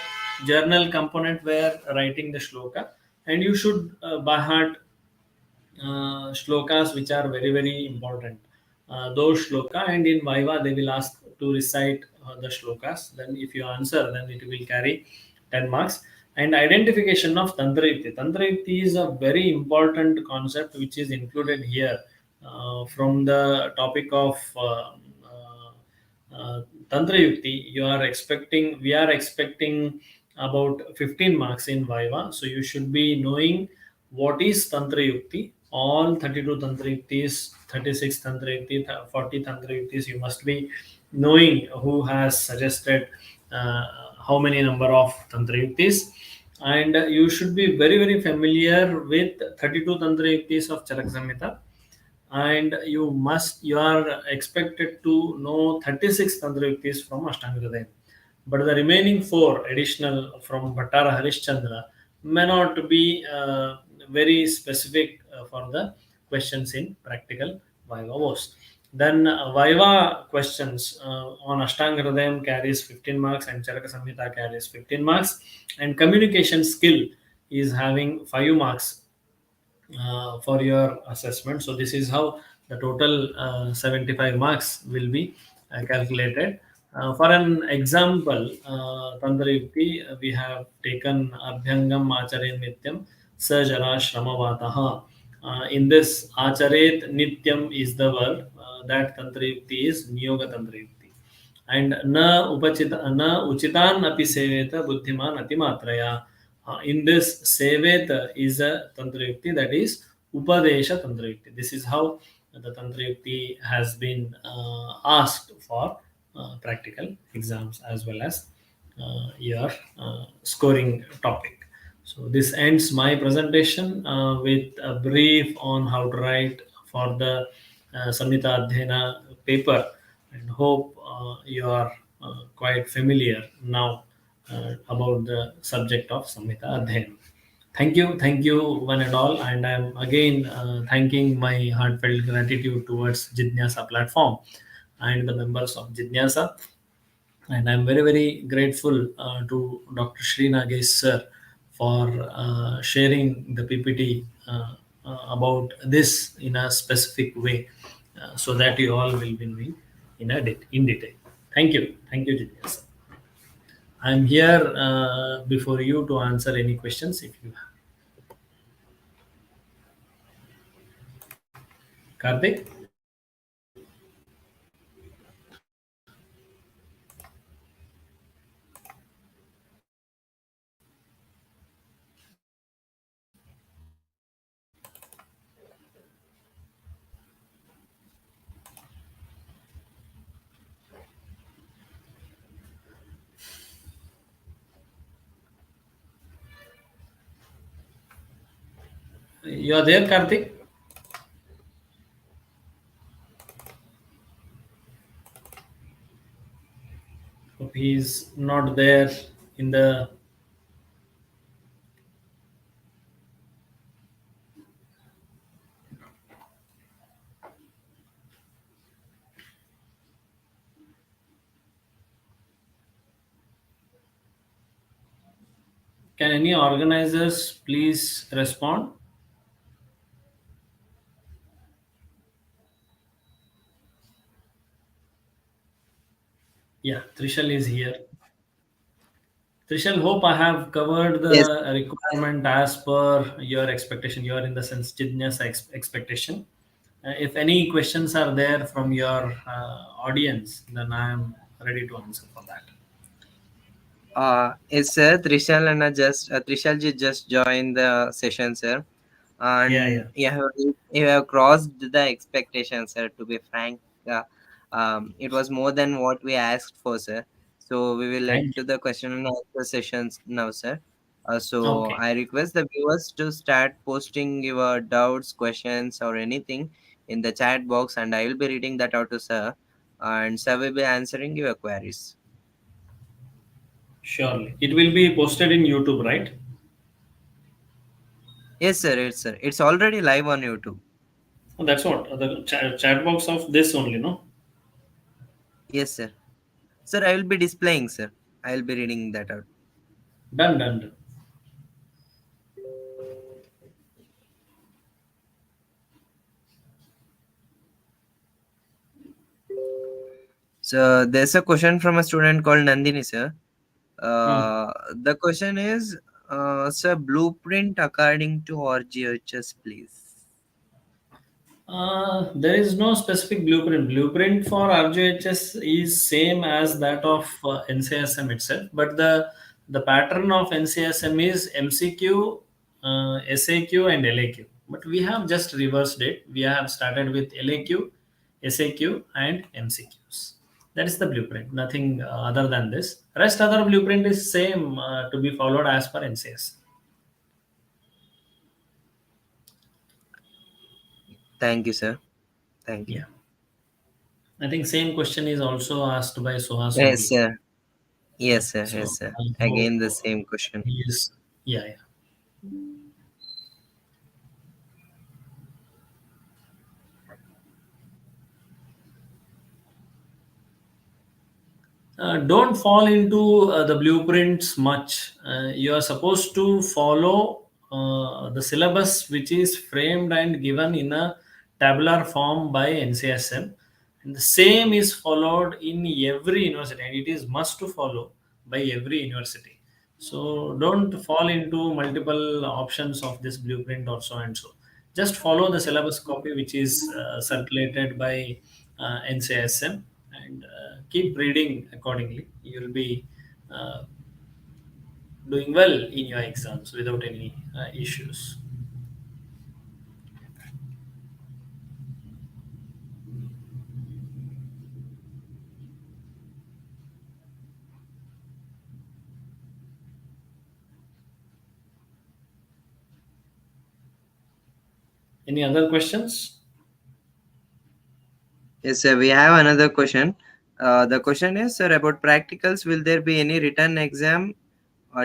journal component where writing the shloka, and you should by heart shlokas which are very very important. Those shloka, and in Viva they will ask to recite the shlokas. Then if you answer, then it will carry 10 marks. And identification of Tantra Yukti. Tantra Yukti is a very important concept which is included here from the topic of Tantra Yukti. We are expecting about 15 marks in Viva. So you should be knowing what is Tantra Yukti. All 32 Tantra Yuktis, 36 Tantra Yukti, 40 Tantra Yuktis, you must be knowing who has suggested uh, how many number of Tantra Yuktis. And you should be very, very familiar with 32 Tantra Yuktis of Charak Samhita, and you are expected to know 36 Tantra Yuktis from Ashtanga Hridayam. But the remaining four additional from Bhattara Harishchandra may not be very specific for the questions in practical Viva was. Then Viva questions on Ashtanga Hridayam carries 15 marks and Charaka Samhita carries 15 marks, and communication skill is having 5 marks for your assessment. So this is how the total 75 marks will be calculated. For an example, Tantra Yukti, we have taken Abhyangam Acharet Nityam Sajara Shramavataha. In this, Acharet Nityam is the verb. That Tantra Yukti is Niyoga Tantra Yukti. And na uchitan api seveta buddhiman atimatraya. In this, seveta is a tantra yukti, that is upadesha tantra yukti. This is how the tantra yukti has been asked for practical exams as well as your scoring topic. So this ends my presentation with a brief on how to write for the Samhita Adhyayana paper, and hope you are quite familiar now about the subject of Samhita Adhyayana. Thank you, one and all, and I'm again thanking my heartfelt gratitude towards Jidnyasa platform and the members of Jidnyasa, and I'm very very grateful to Dr. Sri Nagesh sir for sharing the PPT about this in a specific way, so that you all will be knowing in detail. Thank you, Jitya sir. I'm here before you to answer any questions if you have. Karthik, you are there, Karthik? Hope he's not there in the. Can any organizers please respond? Yeah, Trishal is here. Trishal, hope I have covered Yes. the requirement as per your expectation. You are in the sense Jitnya's expectation. If any questions are there from your audience, then I am ready to answer for that. Yes, sir. Trishal ji just joined the session, sir, Yeah, and yeah. you have crossed the expectations, sir. To be frank, it was more than what we asked for, sir. So we will let Thank to the question and answer sessions now, sir. you. So Okay, I request the viewers to start posting your doubts, questions, or anything in the chat box, and I will be reading that out to sir, and sir will be answering your queries. surely. It will be posted in YouTube, right? Yes, sir. It's already live on YouTube. Oh, that's what the chat box of this only, no? Yes, sir. Sir, I will be displaying, sir. I will be reading that out. Done, done, done. So there's a question from a student called Nandini, sir. Hmm. The question is, sir, blueprint according to RGHS, please. There is no specific blueprint. Blueprint for RJHS is same as that of NCSM itself, but the pattern of NCSM is MCQ, SAQ, and LAQ. But we have just reversed it. We have started with LAQ, SAQ, and MCQs. That is the blueprint. Nothing other than this. Rest other blueprint is same to be followed as per NCS. Thank you, sir. Thank you. Yeah. I think same question is also asked by Suhas Yes, only. sir. Yes, sir. Yes, So sir. I hope Again, the same question. he is, yeah, yeah. Don't fall into the blueprints much. You are supposed to follow the syllabus which is framed and given in a tabular form by NCSM. And the same is followed in every university, and it is must to follow by every university. So don't fall into multiple options of this blueprint or so and so. Just follow the syllabus copy which is circulated by NCSM, and keep reading accordingly. You'll be uh, doing well in your exams without any issues. Any other questions? Yes, sir. We have another question. The question is, sir, about practicals. Will there be any written exam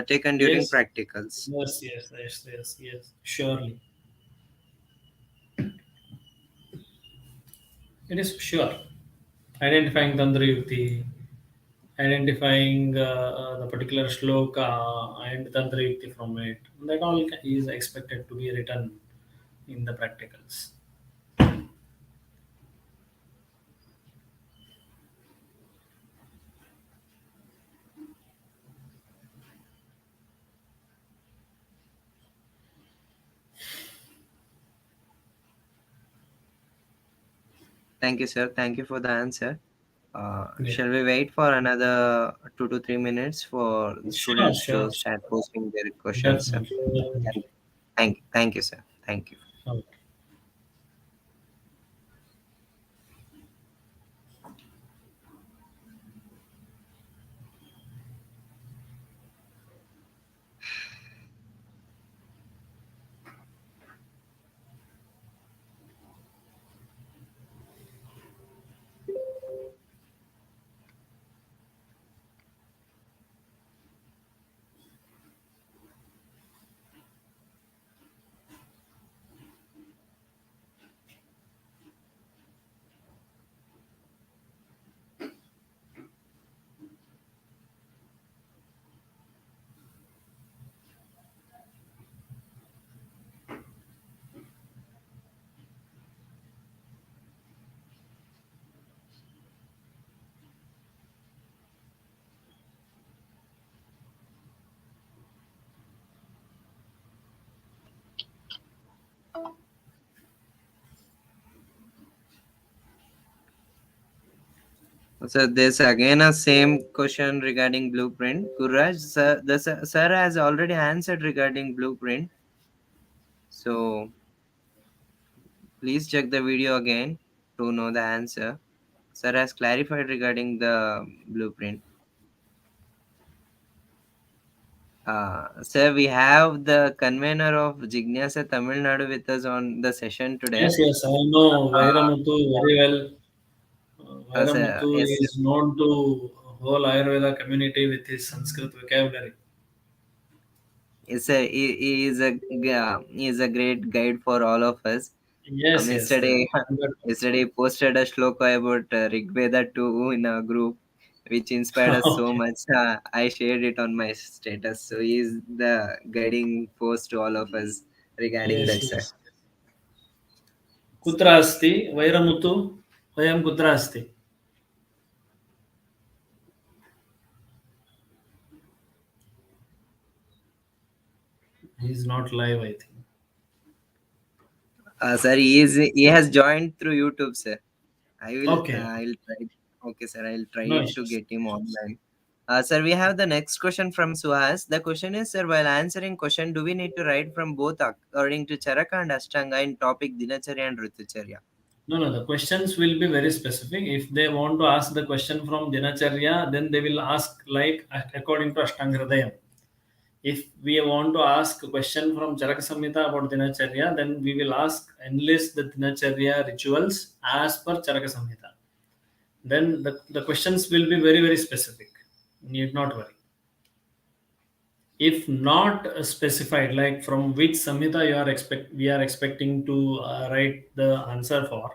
taken during Yes, practicals? yes, yes, yes, yes, yes. Surely, it is sure. Identifying Tandra Yukti, identifying the particular shloka and Tantra Yukti from it. That all is expected to be written in the practicals. Thank you, sir. Thank you for the answer. Yeah. Shall we wait for another 2 to 3 minutes for the Sure, students to sure, start posting their questions, sir? definitely, definitely. Thank you, sir. Thank you. Okay. So there's again a same question regarding blueprint. Guraj, sir has already answered regarding blueprint. So please check the video again to know the answer. Sir has clarified regarding the blueprint. Sir, we have the convener of Jignasa Tamil Nadu with us on the session today. Yes, yes, I know Uh, Vairamuthu very well. sir, Vairamuthu yes, is known to whole Ayurveda community with his Sanskrit vocabulary. yes, sir. He is a great guide for all of us. Yes, yes, Yesterday, 100%. yesterday posted a shloka about Rig Veda 2 in a group, which inspired us so Okay. much. I shared it on my status. So he is the guiding force to all of us regarding Yes, that, sir. yes. Kutra asti Vairamuthu? Vayam kutra asti? He's not live, I think. Sir, he has joined through YouTube, sir. Okay, okay. I'll try. Okay, sir, I'll try No to issues. get him online. Sir, we have the next question from Suhas. The question is, sir, while answering question, do we need to write from both according to Charaka and Ashtanga in topic Dinacharya and Ritucharya? No, no, the questions will be very specific. If they want to ask the question from Dinacharya, then they will ask like according to Ashtanga. If we want to ask a question from Charaka Samhita about Dinacharya, then we will ask enlist the Dinacharya rituals as per Charaka Samhita. Then the questions will be very, very specific. Need not worry. If not specified, like from which Samhita we are expecting to write the answer for,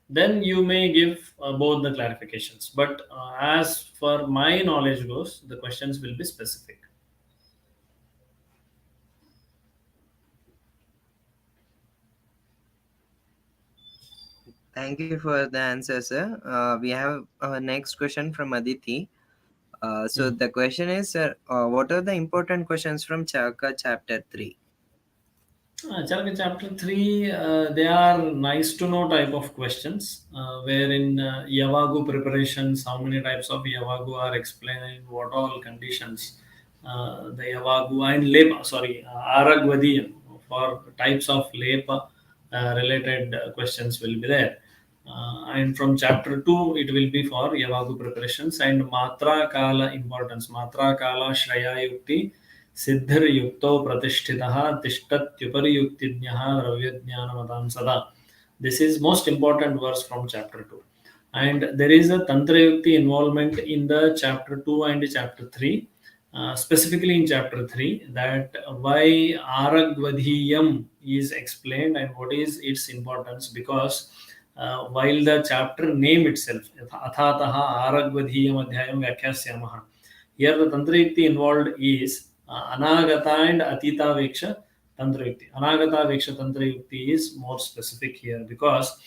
then you may give both the clarifications. But as for my knowledge goes, the questions will be specific. Thank you for the answer, sir. We have our next question from Aditi. So Hmm. the question is, sir, what are the important questions from Charaka chapter 3? Charaka chapter 3, they are nice to know type of questions, wherein Yavagu preparations, how many types of Yavagu are explained, what all conditions, the Yavagu and Lepa, sorry, Aragvadiyam, for types of Lepa related questions will be there. And from chapter 2, it will be for Yavagu preparations and Matra Kala importance. Matra Kala Shraya Yukti सिद्धिर्युक्तो प्रतिष्ठितः तिष्ठत्युपरियुक्तिज्ञः द्रव्यज्ञानमतां सदा. This is most important verse from chapter 2. And there is a Tantra Yukti involvement in the chapter 2 and chapter 3. Specifically in chapter 3, that why Aragvadhiyam is explained and what is its importance, because while the chapter name itself, Athataha Aragvadhiyam Adhyayam Vyakhyasyaamaha, here the Tantra Yukti involved is Anagata and Atita Veksha Tantra Yukti. Anagata Veksha Tantra Yukti is more specific here because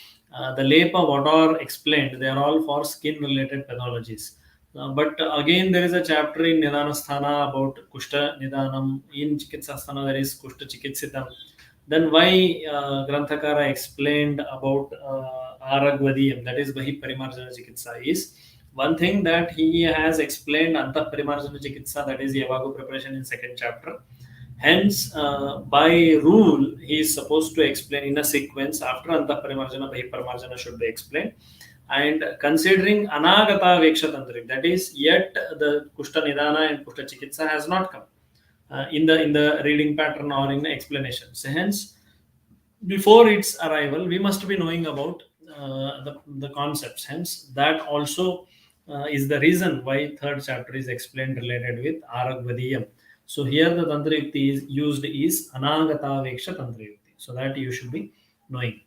the Lepa, what are explained, they are all for skin related pathologies. But again, there is a chapter in Nidanasthana about Kushta Nidanam. In Chikitsasthana, there is Kushta Chikitsitam. Then why Granthakara explained about Aragvadiyam, that is Bahi Parimarjana Chikitsa, is one thing that he has explained Antah Parimarjana Chikitsa, that is Yavagu preparation in second chapter. Hence, by rule, he is supposed to explain in a sequence after Antah Parimarjana, Bahi Parimarjana should be explained. And considering Anagata Veksha Tantric, that is, yet the Kushta Nidana and Kushta Chikitsa has not come in the reading pattern or in the explanation. So hence, before its arrival, we must be knowing about the concepts. Hence, that also is the reason why third chapter is explained related with Aragvadiyam. So here the Tantra Yukti is used is Anagata Veksha Tantra Yukti. So that you should be knowing.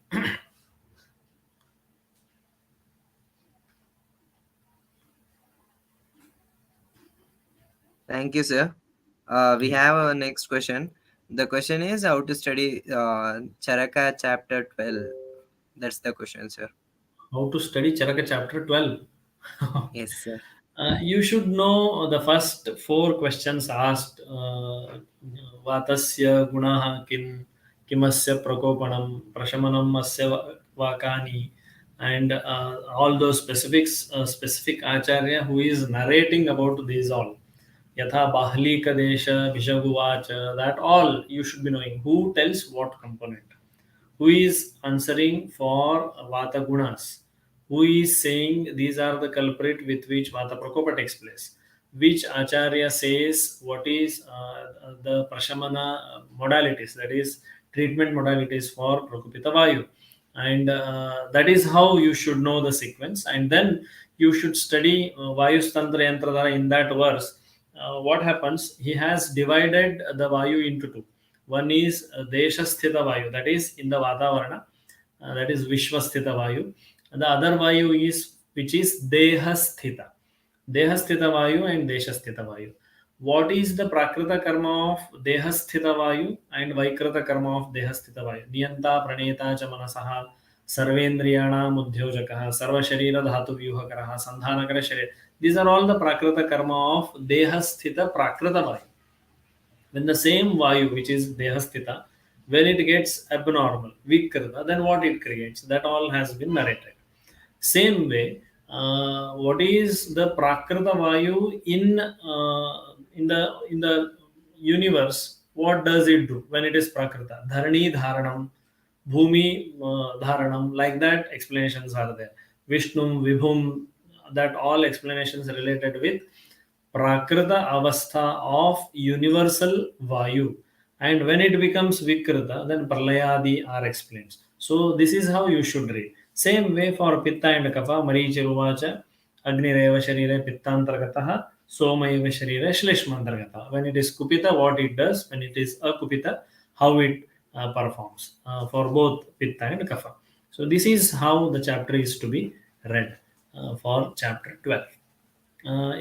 Thank you, sir. We Yeah. have our next question. The question is how to study Charaka chapter 12. That's the question, sir. How to study Charaka chapter 12. Yes, sir. You should know the first four questions asked. Vatasya gunaha kin, kimasya prakopanam prashamanam asya vakani, and all those specific acharya who is narrating about these all. Yatha bahlika desha vishaguvacha, that all you should be knowing who tells what component, who is answering for Vata Gunas, who is saying these are the culprit with which Vata Prakopa takes place, which Acharya says what is the Prashamana modalities, that is treatment modalities for Prakupita Vayu. And that is how you should know the sequence. And then you should study Vayustantra Yantradhara in that verse. What happens? He has divided the Vayu into two. One is Deshasthita Vayu, that is in the Vatavarana, that is Vishwasthita Vayu. And the other Vayu is which is Dehasthita. Dehasthita Vayu and Deshasthita Vayu. What is the Prakrita karma of Dehasthita Vayu and Vaikrita karma of Dehasthita Vayu? Niyanta Praneta cha Manasaha Sarvendriyana Mudhyojakaha Sarva Sharira Dhatu Vyuhakaraha Sandhanakara Sharira. These are all the Prakrita karma of Dehasthita Prakrita Vayu. When the same Vayu, which is Dehasthita, when it gets abnormal, Vikrita, then what it creates? That all has been narrated. Same way, what is the Prakrita Vayu in the universe? What does it do when it is Prakrita? Dharani Dharanam, Bhumi Dharanam, like that explanations are there. Vishnum, Vibhum, that all explanations related with Prakrita Avastha of universal Vayu. And when it becomes Vikrita, then Pralayadi are explained. So this is how you should read. Same way for Pitta and Kapha, Marichiruvacha, Agnireva Sharire Pittantargataha, Somayeva Sharire Shlishmantargata. When it is Kupita, what it does, when it is Akupita, how it performs for both Pitta and Kapha. So this is how the chapter is to be read for chapter 12.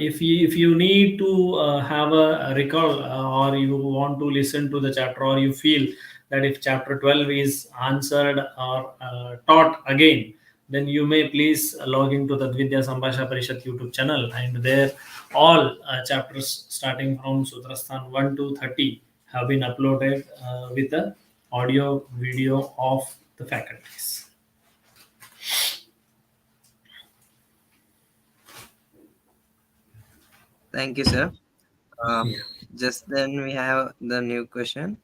If you need to have a recall, or you want to listen to the chapter, or you feel that if chapter 12 is answered or taught again, then you may please log into the Vidya Sambhasha Parishad YouTube channel, and there all chapters starting from Sutrasthan 1 to 30 have been uploaded with the audio video of the faculties. Thank you, sir. Uh, Yeah. just then we have the new question.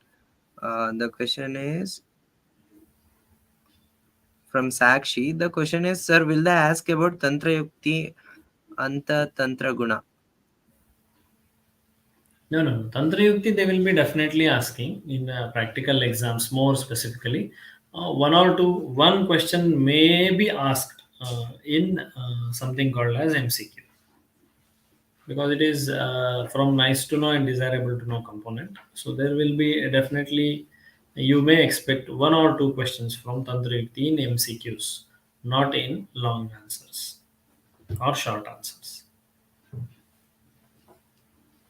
The question is from Sakshi. The question is, sir, will they ask about Tantra Yukti Anta Tantra Guna? No, no, no. Tantra Yukti, they will be definitely asking in practical exams more specifically. One question may be asked in something called as MCQ, because it is from nice to know and desirable to know component. So there will be definitely, you may expect one or two questions from Tantra Yukti in MCQs, not in long answers or short answers.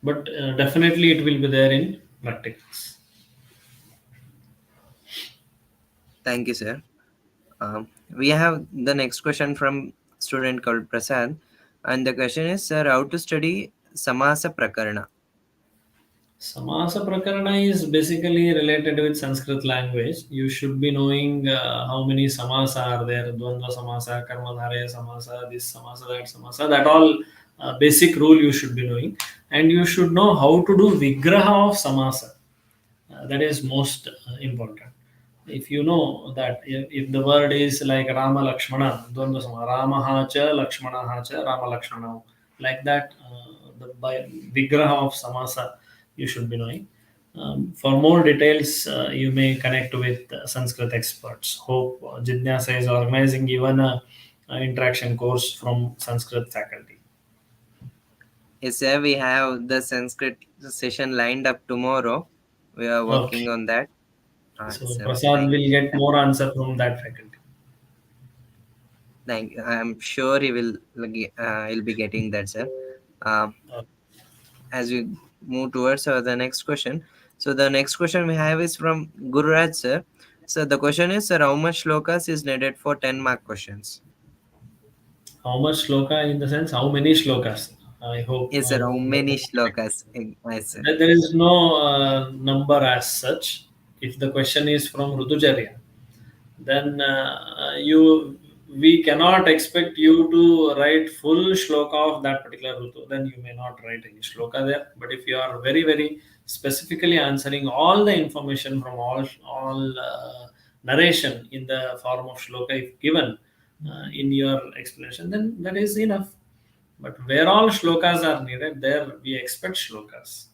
But definitely it will be there in practicals. Thank you, sir. We have the next question from student called Prasad, and the question is, sir, how to study Samasa Prakarana? Samasa Prakarana is basically related with Sanskrit language. You should be knowing how many samasa are there: Dvandva Samasa, Karmadhare Samasa, this Samasa, that Samasa. That all basic rule you should be knowing. And you should know how to do Vigraha of Samasa. That is most important. If you know that if the word is like Rama Lakshmana, Dvandva Sama, Ramaha cha Lakshmanaha cha Rama Lakshmana, like that, the by Vigraha of Samasa you should be knowing. For more details, you may connect with Sanskrit experts. Hope Jidnyasa is organizing even a interaction course from Sanskrit faculty. Yes, sir, we have the Sanskrit session lined up tomorrow. We are Okay. working on that. So So Prasad thank will you. get more answer from that faculty. Thank you. I'm sure he will. He'll be getting that, sir. Um, Okay. as we move towards the next question. So the next question we have is from Gururaj, sir. So the question is, sir, how much shlokas is needed for 10-mark questions? How much shloka in the sense how many shlokas? I hope Yes, sir. How many shlokas? Yes, sir. there is no number as such. If the question is from Rutujarya, then you we cannot expect you to write full shloka of that particular rutu. Then you may not write any shloka there. But if you are very very specifically answering all the information from all narration in the form of shloka if given in your explanation, then that is enough. But where all shlokas are needed, there we expect shlokas,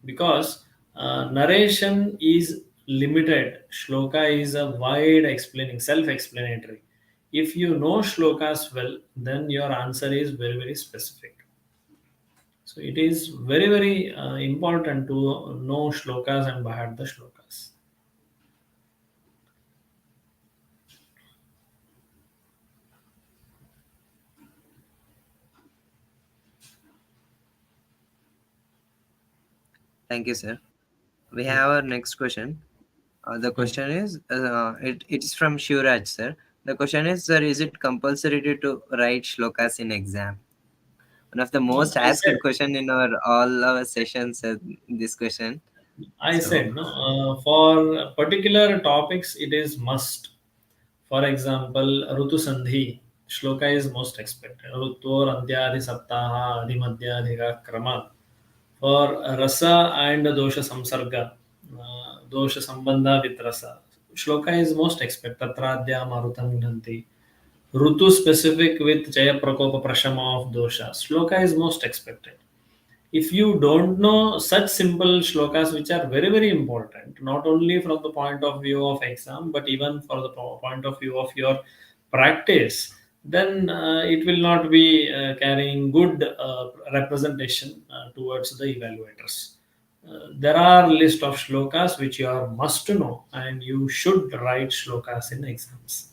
because narration is limited. Shloka is a wide explaining, self-explanatory. If you know shlokas well, then your answer is very very specific. So it is very very important to know shlokas and by heart the shlokas. Thank you, sir. We Yeah. have our next question. The Hmm. question is, it is from Shivraj, sir. The question is, sir, is it compulsory to write shlokas in exam? One of the No, most I asked said, question in our all our sessions. This question. I So said no. For particular topics, it is must. For example, Rutu Sandhi shloka is most expected. Rutor Antyadi Saptaha Adimadhyadhika Krama. For Rasa and Dosha Samsarga, Dosha Sambandha with Rasa, shloka is most expected. Tatradya Marutam Ghanti. Rutu specific with Jaya Prakopa Prashama of Dosha. Shloka is most expected. If you don't know such simple shlokas, which are very very important, not only from the point of view of exam but even for the point of view of your practice, then it will not be carrying good representation towards the evaluators. There are list of shlokas which you are must know, and you should write shlokas in exams.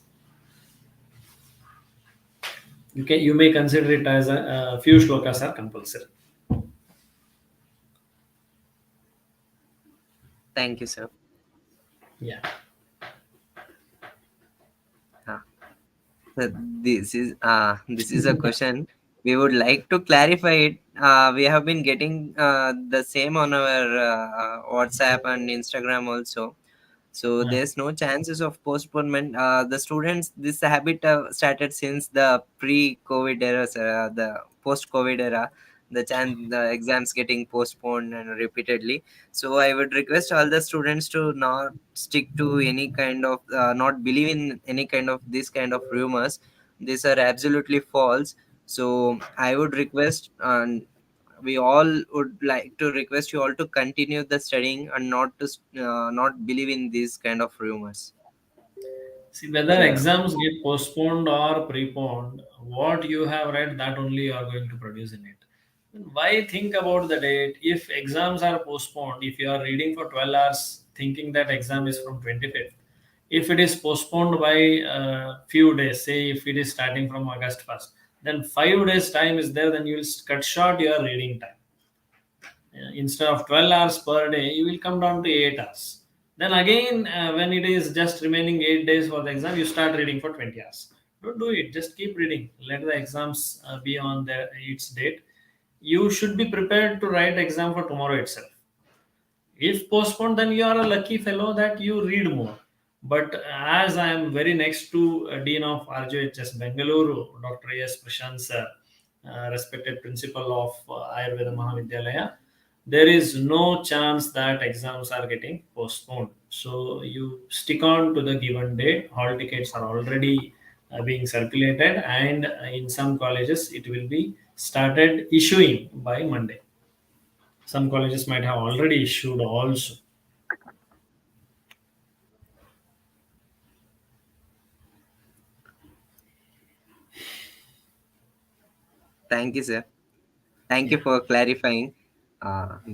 You may consider it as a few shlokas are compulsory. thank you, sir. Yeah. Uh, this is a question we would like to clarify it. We have been getting the same on our WhatsApp and Instagram also. So Yeah. there's no chances of postponement. The students, this habit started since the pre-COVID era, sir, the post-COVID era. The exams getting postponed and repeatedly. So I would request all the students to not stick to any kind of, not believe in any kind of this kind of rumors. These are absolutely false. So I would request, we all would like to request you all to continue the studying and not to not believe in these kind of rumors. See, whether So exams get postponed or preponed, what you have read, that only you are going to produce in it. Why think about the date? If exams are postponed, if you are reading for 12 hours thinking that exam is from 25th, if it is postponed by a few days, say if it is starting from August 1st, then 5 days time is there, then you will cut short your reading time. Instead of 12 hours per day, you will come down to 8 hours. Then again, when it is just remaining 8 days for the exam, you start reading for 20 hours. Don't do it, just keep reading, let the exams be on its date. You should be prepared to write exam for tomorrow itself. If postponed, then you are a lucky fellow that you read more. But as I am very next to Dean of RJHS Bengaluru, Dr. A.S. Prashant sir, respected principal of Ayurveda Mahavidyalaya, there is no chance that exams are getting postponed. So you stick on to the given date. Hall tickets are already being circulated, and in some colleges it will be started issuing by Monday. Some colleges might have already issued also. thank you, sir. Thank you Yeah. for clarifying.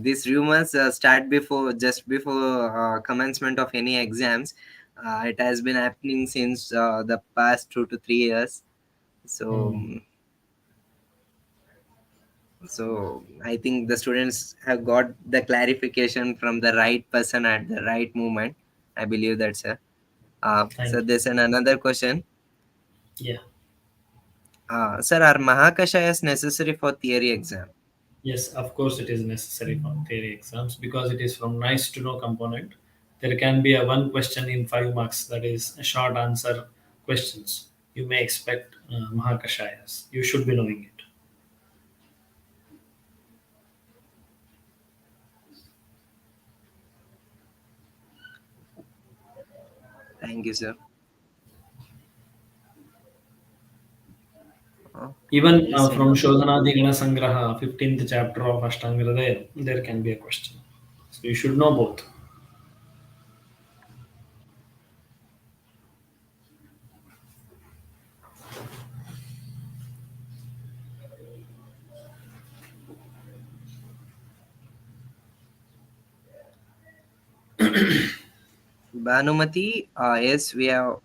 These rumors start before just before commencement of any exams. It has been happening since the past 2 to 3 years. So Hmm. so I think the students have got the clarification from the right person at the right moment. I believe that, sir. So Thank you. there's another question. Yeah. Sir, are Mahakashayas necessary for theory exam? Yes, of course it is necessary for theory exams because it is from nice to know component. There can be a one question in 5 marks, that is a short answer questions. You may expect Mahakashayas. You should be knowing it. Thank you, sir. Even Please from continue. Shodhanadhigana Sangraha, 15th chapter of Ashtanga Hridaya, there can be a question. So you should know both. Bhanumati, yes, we are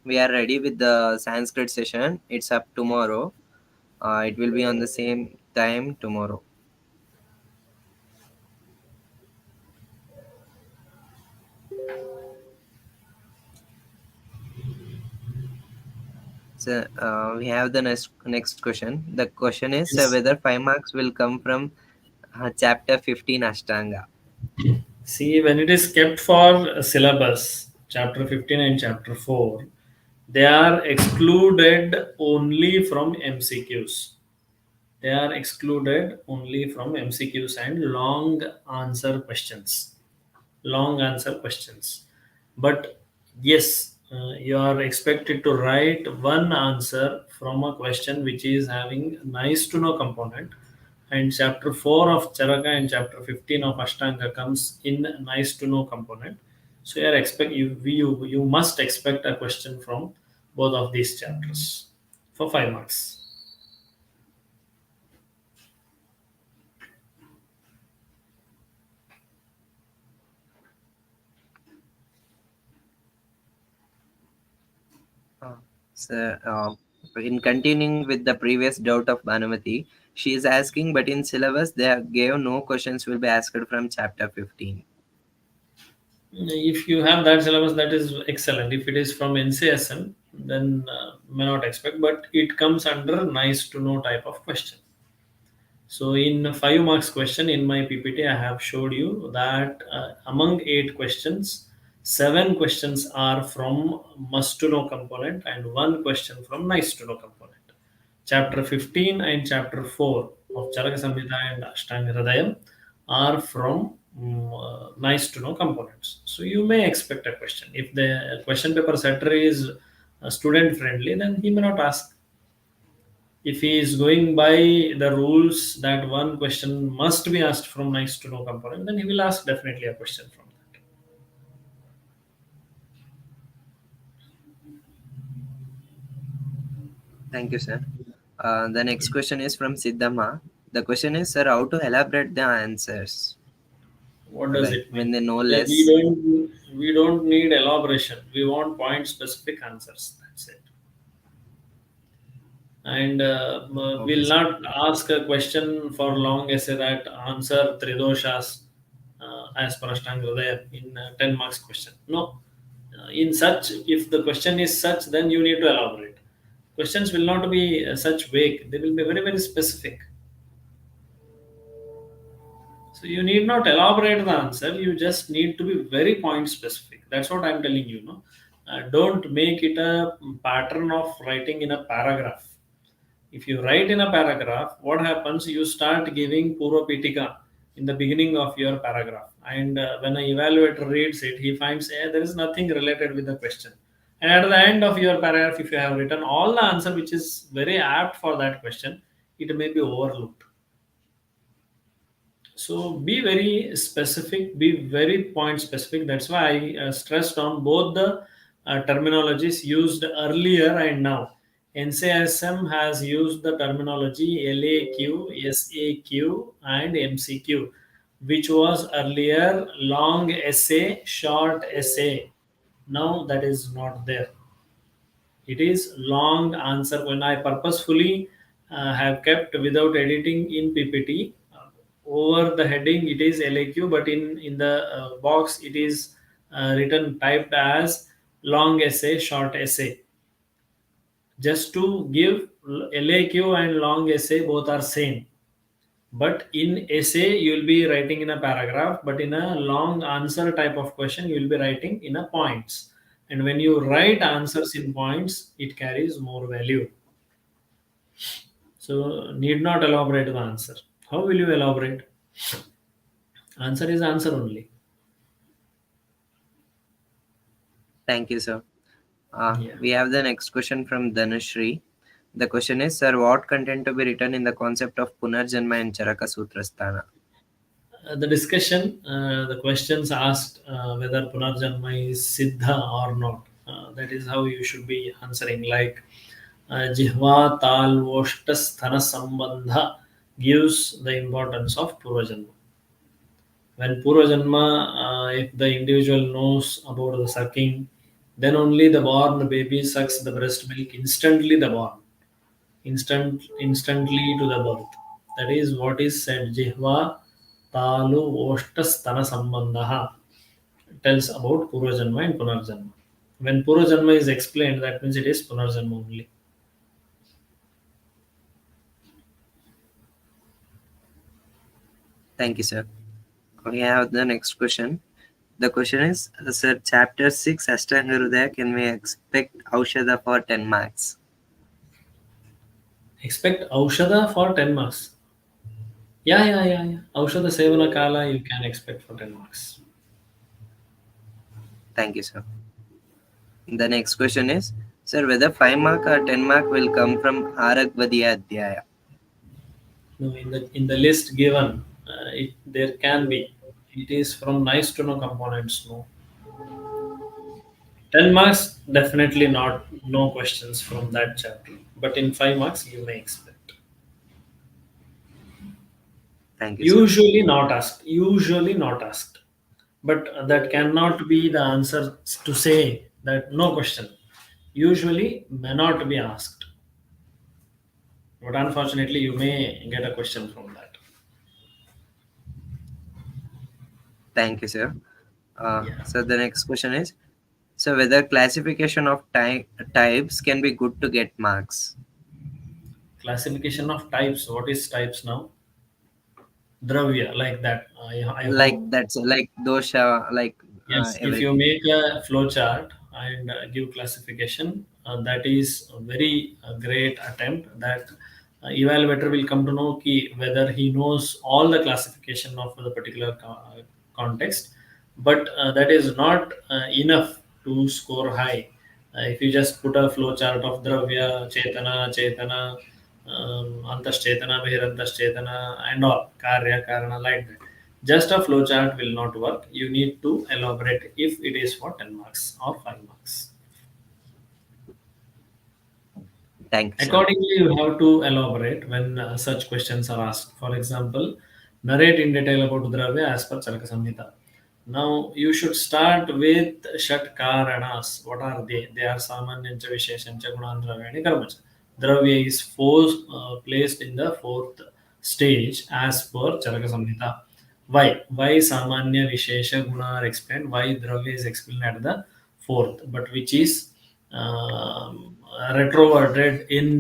ready with the Sanskrit session. It's up tomorrow. It will be on the same time tomorrow. So we have the next question. The question is Yes. whether 5 marks will come from chapter 15 Ashtanga. See, when it is kept for syllabus, chapter 15 and chapter 4, they are excluded only from MCQs. They are excluded only from MCQs and long answer questions. Long answer questions. But yes, you are expected to write one answer from a question which is having nice to know component, and chapter 4 of Charaka and chapter 15 of Ashtanga comes in nice to know component. So you must expect a question from both of these chapters for 5 marks. Uh, so, in continuing with the previous doubt of Bhanumati, she is asking, but in syllabus they gave no questions will be asked from chapter 15. If you have that syllabus, that is excellent. If it is from NCSM, then may not expect, but it comes under nice to know type of question. So in 5 marks question in my PPT, I have showed you that among 8 questions, 7 questions are from must to know component and one question from nice to know component. Chapter 15 and chapter 4 of Charaka Samhita and Ashtanga Hridayam are from nice to know components. So you may expect a question. If the question paper setter is student friendly, then he may not ask. If he is going by the rules that one question must be asked from nice to know component, then he will ask definitely a question from that. Thank you, sir. The next question is from Siddhama. The question is, sir, how to elaborate the answers? What does Like it when mean? they know We less. don't need elaboration. We want point specific answers. That's it. And Okay, will sir. not ask a question for long essay that answer tridoshas as per Ashtanga Hridaya in 10 marks question. No. In such, if the question is such, then you need to elaborate. Questions will not be such vague, they will be very, very specific. So you need not elaborate the answer, you just need to be very point specific. That's what I'm telling you. No, don't make it a pattern of writing in a paragraph. If you write in a paragraph, what happens? You start giving Purva Pitika in the beginning of your paragraph. And when an evaluator reads it, he finds there is nothing related with the question. And at the end of your paragraph, if you have written all the answer which is very apt for that question, it may be overlooked. So be very specific, be very point specific. That's why I stressed on both the terminologies used earlier and now. NCSM has used the terminology LAQ, SAQ, and MCQ, which was earlier long essay, short essay. Now that is not there. It is long answer. When I purposefully have kept without editing in PPT, over the heading it is LAQ, but in the box it is written typed as long essay, short essay. Just to give LAQ and long essay both are same. But in essay, you'll be writing in a paragraph, but in a long answer type of question, you'll be writing in a points. And when you write answers in points, it carries more value. So need not elaborate the answer. How will you elaborate? Answer is answer only. Thank you, sir. Yeah. We have the next question from Dhanashri. The question is, sir, what content to be written in the concept of Punarjanma and Charaka Sutrasthana? The discussion, the questions asked whether Punarjanma is Siddha or not. That is how you should be answering. Like Jihva Tal Voshtas Thana Sambandha gives the importance of Purvajanma. When Purvajanma, if the individual knows about the sucking, then only the born baby sucks the breast milk instantly, the born. Instantly to the birth. That is what is said. Jihva Talu Oshtasthana Sambandha tells about Purvajanma and Punarjanma. When Purvajanma is explained, that means it is Punarjanma only. Thank you, sir. We have the next question. The question is, sir, chapter 6, Ashtanga Hridaya, can we expect Aushadha for 10 marks? Expect Aushadha for 10 marks. Yeah. Aushadha Sevana Kala you can expect for 10 marks. Thank you, sir. The next question is, sir, whether 5 mark or 10 mark will come from Aragvadiya Adhyaya? No, in the list given, there can be. It is from nice to know components. No, 10 marks definitely not. No questions from that chapter. But in 5 marks you may expect. Thank you, sir. Usually not asked. Usually not asked. But that cannot be the answer to say that no question. Usually may not be asked. But unfortunately, you may get a question from that. Thank you, sir. Yeah. So the next question is, so whether classification of types can be good to get marks? Classification of types. What is types now? Dravya, like that. I Like hope. that's like dosha, like Yes, if you everything. make a flow chart and give classification, that is a very great attempt. That evaluator will come to know whether he knows all the classification of the particular context, but that is not enough to score high. If you just put a flow chart of Dravya, Chetana, Antaschetana, Bahirantaschetana, and all, Karya, Karana, like that, just a flowchart will not work. You need to elaborate if it is for 10 marks or 5 marks. Thank you, sir. Accordingly, you have to elaborate when such questions are asked. For example, narrate in detail about Dravya as per Charaka Samhita. Now, you should start with Shat Karanas. What are they? They are Samanyancha, Visheshancha, Gunandravya, Karmacha. Dravya is placed in the fourth stage as per Charaka Samhita. Why? Why Samanya, Vishesha, Guna are explained? Why Dravya is explained at the fourth? But which is retroverted in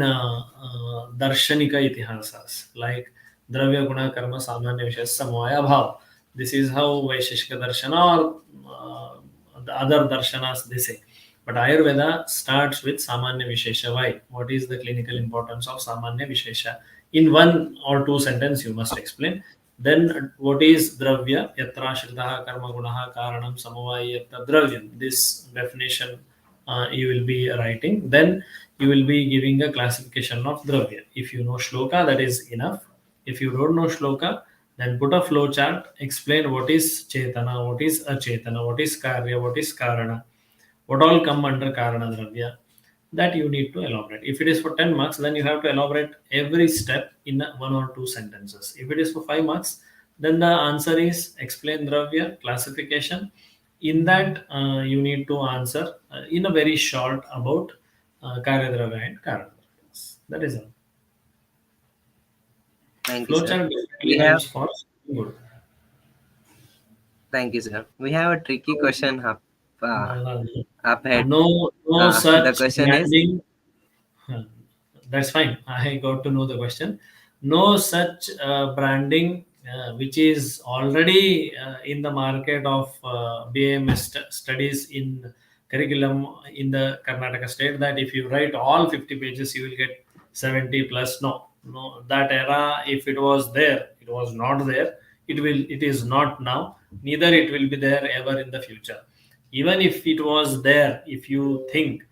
darshanika itihasas like dravya guna karma samanya vishaya samvaya bhav. This is how vaisheshika darshana or the other darshanas they say. But Ayurveda starts with samanya vishesha. Why? What is the clinical importance of samanya vishesha? In one or two sentence you must explain. Then what is dravya? Yatra shridaha karma gunaha karanam samavaya dravyam. This definition you will be writing. Then you will be giving a classification of dravya. If you know shloka, that is enough. If you don't know shloka, then put a flow chart, explain what is chetana, what is achetana, what is karya, what is karana, what all come under karana dravya. That you need to elaborate. If it is for 10 marks, then you have to elaborate every step in one or two sentences. If it is for 5 marks, then the answer is explain dravya, classification. In that, you need to answer in a very short about karya dravya and karana dravya. That is all. Thank you, sir. Flowchart We definitely have helps for good. Thank you, sir. We have a tricky question Uh, up ahead. no The such question is, landing. Huh. That's fine. I got to know the question. No such branding which is already in the market of BAMS studies in curriculum in the Karnataka state, that if you write all 50 pages you will get 70 plus. No, no, that era, if it was there, it was not there. It is not now, neither it will be there ever in the future. Even if it was there, if you think,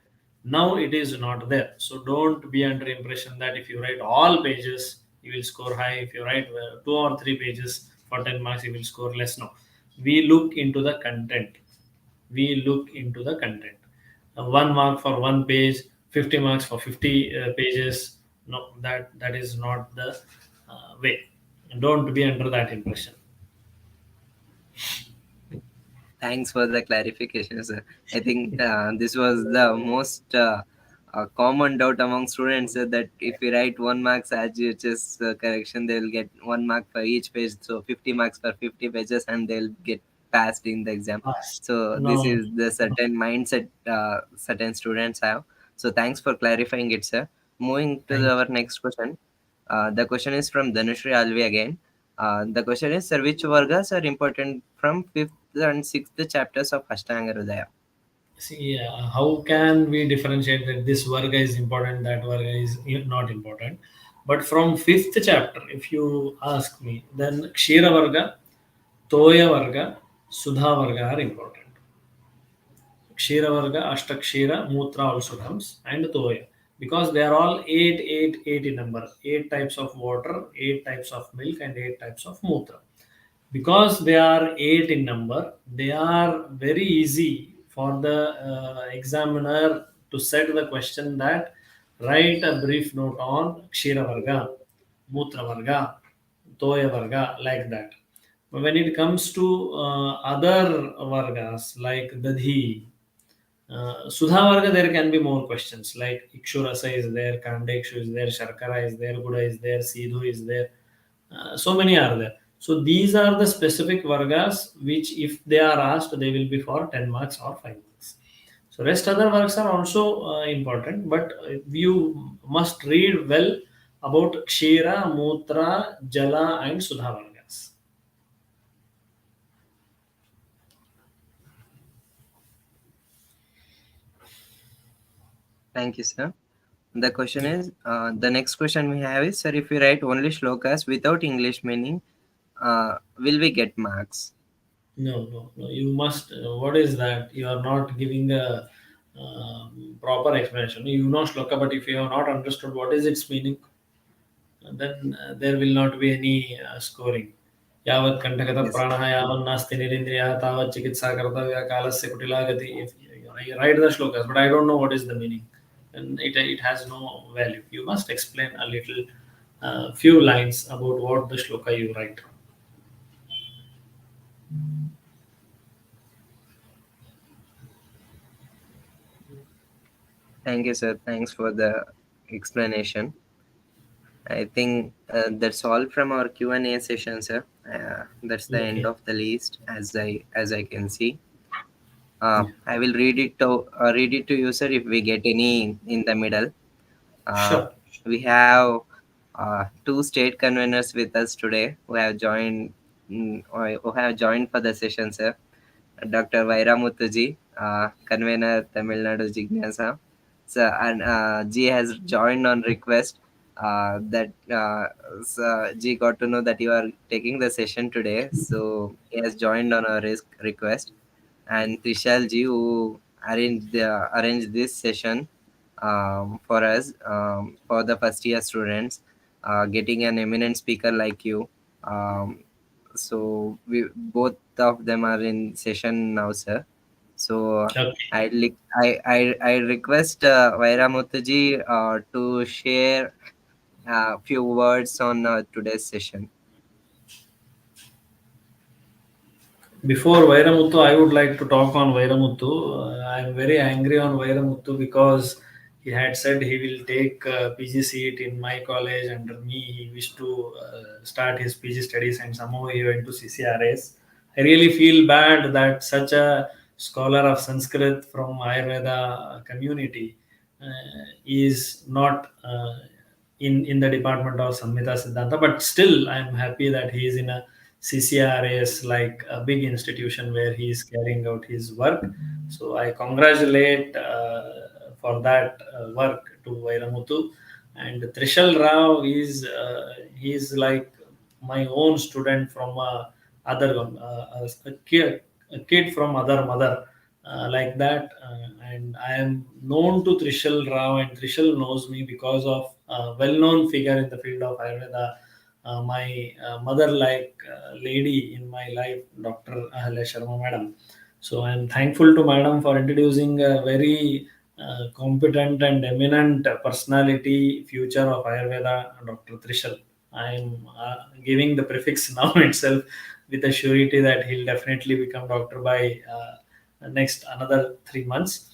now it is not there. So don't be under impression that if you write all pages you will score high. If you write 2 or 3 pages for 10 marks you will score less. No, we look into the content. We look into the content. 1 mark for 1 page, 50 marks for 50 pages. No, that is not the way. Don't be under that impression. Thanks for the clarification, sir. I think this was the most common doubt among students, that if we write 1 marks RGHS correction, they will get 1 mark for each page. So 50 marks for 50 pages, and they'll get passed in the exam. Pass. So this No. is the certain mindset certain students have. So thanks for clarifying it, sir. Moving to Thank our next question. The question is from Dhanushri Alvi again. The question is, sir, which vargas are important from fifth and sixth chapters of Ashtanga Hridaya? See, how can we differentiate that this varga is important, that varga is not important? But from fifth chapter, if you ask me, then Kshira varga, Toya varga, Sudha varga are important. Kshira varga, Ashtakshira, Mutra also comes, and Toya. Because they are all 8, 8, 8 in number. 8 types of water, 8 types of milk, and 8 types of Mutra. Because they are 8 in number, they are very easy for the examiner to set the question that write a brief note on Kshira Varga, Mutra Varga, Toya Varga, like that. But when it comes to other Vargas like Dadhi, Sudha Varga, there can be more questions like Ikshurasa is there, Kandekshu is there, Sharkara is there, Guda is there, Sidhu is there. So many are there. So these are the specific Vargas which, if they are asked, they will be for 10 marks or 5 marks. So rest other works are also important, but you must read well about Kshira, Mutra, Jala, and Sudha Vargas. Thank you, sir. The question is, the next question we have is, sir, if we write only shlokas without English meaning, will we get marks? No, no, no. You must. What is that? You are not giving a proper explanation. You know shloka, but if you have not understood what is its meaning, then there will not be any scoring. यावत् कण्ठगतः Yes, प्राणः यावन्नास्ति निरिन्द्रियः तावत् चिकित्सा कर्तव्या कालस्य कुटिला गति. If I write the shlokas, but I don't know what is the meaning, and it has no value. You must explain a little, few lines about what the shloka you write. thank you, sir. Thanks for the explanation. I think that's all from our Q&A session, sir. That's the end Okay. of the list, as I can see. Yeah. I will read it to you, sir, if we get any in the middle. Uh, Sure. we have two state conveners with us today who have joined, who have joined for the session, sir. Dr. Vairamuthuji, convener Tamil Nadu Jignasa. So, and G has joined on request. That so G got to know that you are taking the session today, so he has joined on a request. And Trishal Ji, who arranged this session for us, for the first year students, getting an eminent speaker like you. Um, so we both of them are in session now, sir. So Okay. I request Vairamuthuji to share a few words on today's session. Before Vairamuthu, I would like to talk on Vairamuthu. I am very angry on Vairamuthu because he had said he will take PG seat in my college under me. He wished to start his PG studies, and somehow he went to CCRS. I really feel bad that such a scholar of Sanskrit from Ayurveda community is not in the department of Samhita Siddhanta, but still I'm happy that he is in a CCRAS, like a big institution where he is carrying out his work. So I congratulate for that work to Vairamuthu. And Trishal Rao is he is like my own student from other a kid from other mother, like that. And I am known to Trishal Rao, and Trishal knows me because of a well-known figure in the field of Ayurveda, my mother-like lady in my life, Dr. Ahalya Sharma Madam. So I am thankful to Madam for introducing a very competent and eminent personality, future of Ayurveda, Dr. Trishal. I am giving the prefix now itself with a surety that he'll definitely become doctor by next another 3 months.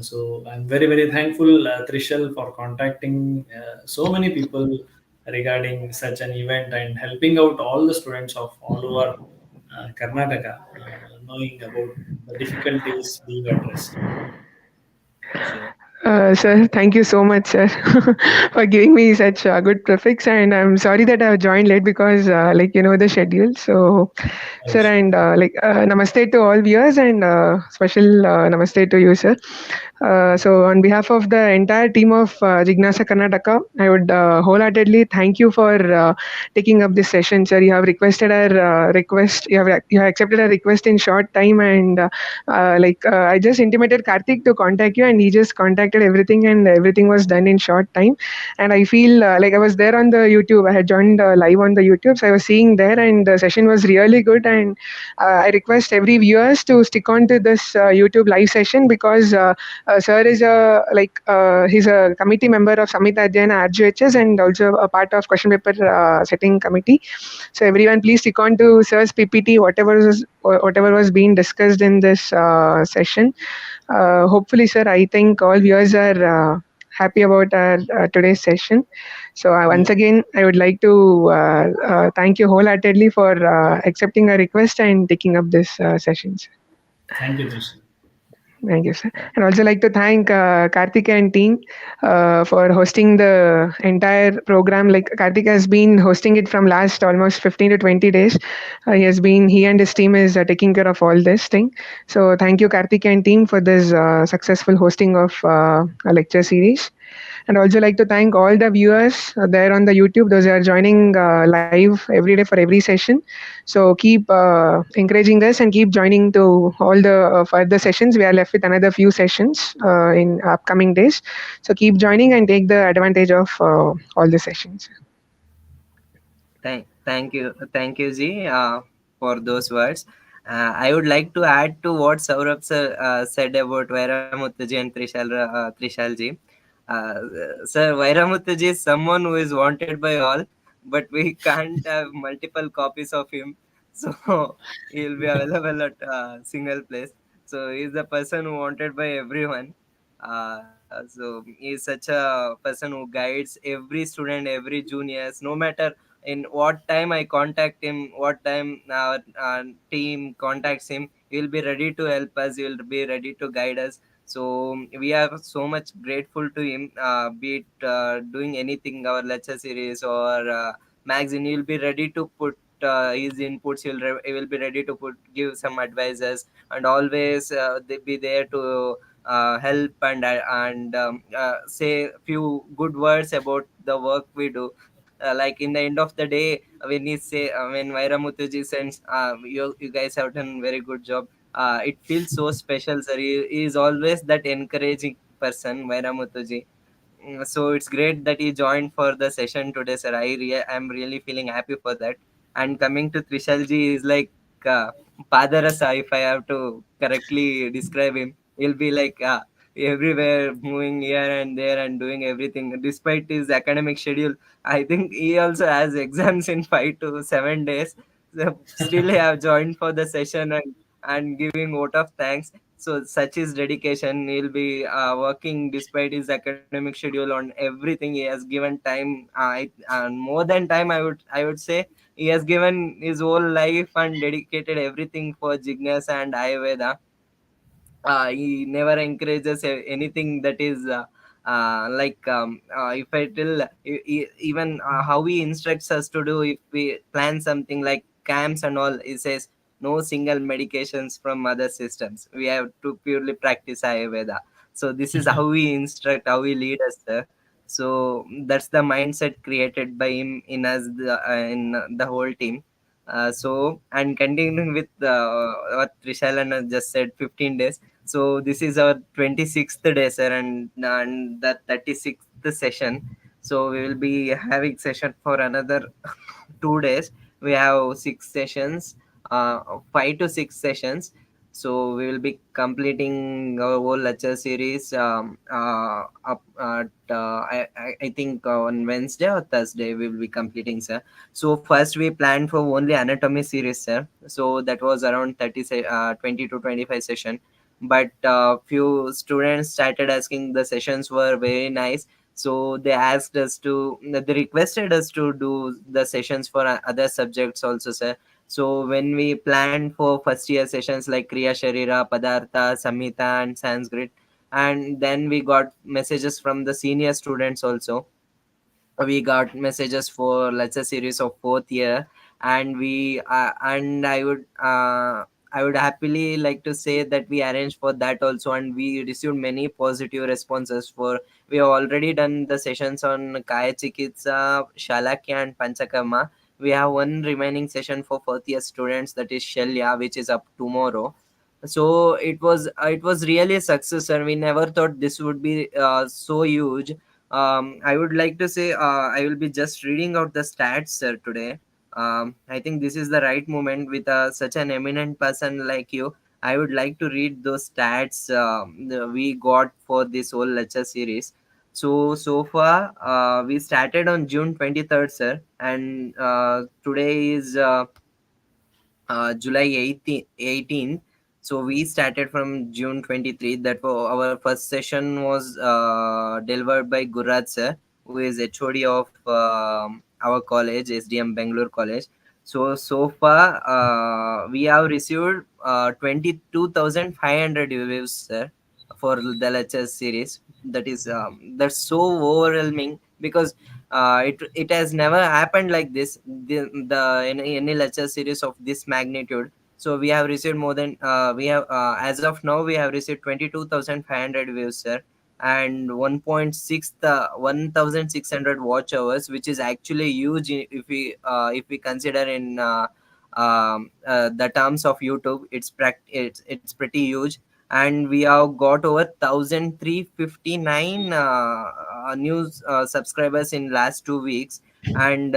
So I'm very very thankful, Trishal, for contacting so many people regarding such an event and helping out all the students of all over Karnataka, knowing about the difficulties being addressed. Sure. Sir, thank you so much, sir, for giving me such a good prefix. And I'm sorry that I've joined late because, the schedule. So, sir, Yes. and namaste to all viewers, and special namaste to you, sir. So, on behalf of the entire team of Jignasa Karnataka, I would wholeheartedly thank you for taking up this session, sir. You have requested our request. You have accepted our request in short time, and I just intimated Karthik to contact you, and he just contacted everything, and everything was done in short time. And I feel like I was there on the YouTube. I had joined live on the YouTube, so I was seeing there, and the session was really good. And I request every viewers to stick on to this YouTube live session because sir is he's a committee member of Samhita Adhyayana RGHS and also a part of question paper setting committee. So everyone, please stick on to sir's PPT, whatever was being discussed in this session. Hopefully, sir, I think all viewers are happy about our today's session. So Yeah. once again, I would like to thank you wholeheartedly for accepting our request and taking up this session, sir. Thank you, Trishal. Thank you, sir. And also like to thank Karthik and team for hosting the entire program. Like Karthik has been hosting it from last almost 15 to 20 days. He and his team is taking care of all this thing. So thank you, Karthik and team, for this successful hosting of a lecture series. And also like to thank all the viewers there on the YouTube, those who are joining live every day for every session. So keep encouraging us and keep joining to all the further sessions. We are left with another few sessions in upcoming days. So keep joining and take the advantage of all the sessions. Thank you, Ji, for those words. I would like to add to what Saurabh sir said about Vairamuthuji and Trishal Ji. Sir, Vairamuthuji is someone who is wanted by all, but we can't have multiple copies of him, so he will be available at single place. So he is the person who wanted by everyone. So he is such a person who guides every student, every juniors, no matter in what time I contact him, what time our team contacts him, he will be ready to help us, he will be ready to guide us. So we are so much grateful to him, be it doing anything, our lecture series or magazine, he will be ready to put his inputs, he will be ready to give some advices, and always they be there to help and say few good words about the work we do. Like in the end of the day, when he say when Vairamuthuji sends, you guys have done very good job. It feels so special, sir. He is always that encouraging person, Vairamuthuji. So it's great that he joined for the session today, sir. I'm really feeling happy for that. And coming to Trishalji is like Padarasa, if I have to correctly describe him. He'll be like everywhere, moving here and there and doing everything. Despite his academic schedule, I think he also has exams in 5 to 7 days. So still, I have joined for the session and giving vote of thanks. So such his dedication. He'll be working despite his academic schedule on everything. He has given time, and more than time. I would say he has given his whole life and dedicated everything for Jignasa and Ayurveda. He never encourages anything that is If I tell even how he instructs us to do, if we plan something like camps and all, he says no single medications from other systems, we have to purely practice ayurveda. So this is how we instruct, how we lead us, sir. So that's the mindset created by him in us, in the whole team. And continuing with what Trishalan just said, 15 days. So this is our 26th day, sir, and the 36th session. So we will be having session for another 2 days. We have 6 sessions, 5 to 6 sessions. So we will be completing our whole lecture series up at I think on Wednesday or Thursday we will be completing, sir. So first we planned for only anatomy series, sir. So that was around 20 to 25 session. But few students started asking, the sessions were very nice. So they asked us to, they requested us to do the sessions for other subjects also, sir. So when we planned for first year sessions like Kriya Sharira, Padartha, Samhita, and Sanskrit, and then we got messages from the senior students also. We got messages for let's say series of fourth year, and we and I would happily like to say that we arranged for that also, and we received many positive responses. For we have already done the sessions on Kaya Chikitsa, Shalakya, and Panchakarma. We have one remaining session for fourth year students, that is Shalya, which is up tomorrow. So it was really a success, and we never thought this would be so huge. I would like to say I will be just reading out the stats, sir, today. I think this is the right moment with such an eminent person like you. I would like to read those stats we got for this whole lecture series. So far, we started on June 23rd, sir, and today is July 18th. So we started from June 23. That was our first session was delivered by Gurraj sir, who is HOD of our college, SDM Bangalore College. So far, we have received 22,500 reviews, sir, for the lecture series. That's so overwhelming, because it has never happened like this, the any lecture series of this magnitude. So we have received more than we have as of now we have received 22,500 views, sir, and 1.6 the 1,600 watch hours, which is actually huge if we consider in the terms of YouTube. It's pretty huge. And we have got over 1,359 news subscribers in last 2 weeks, and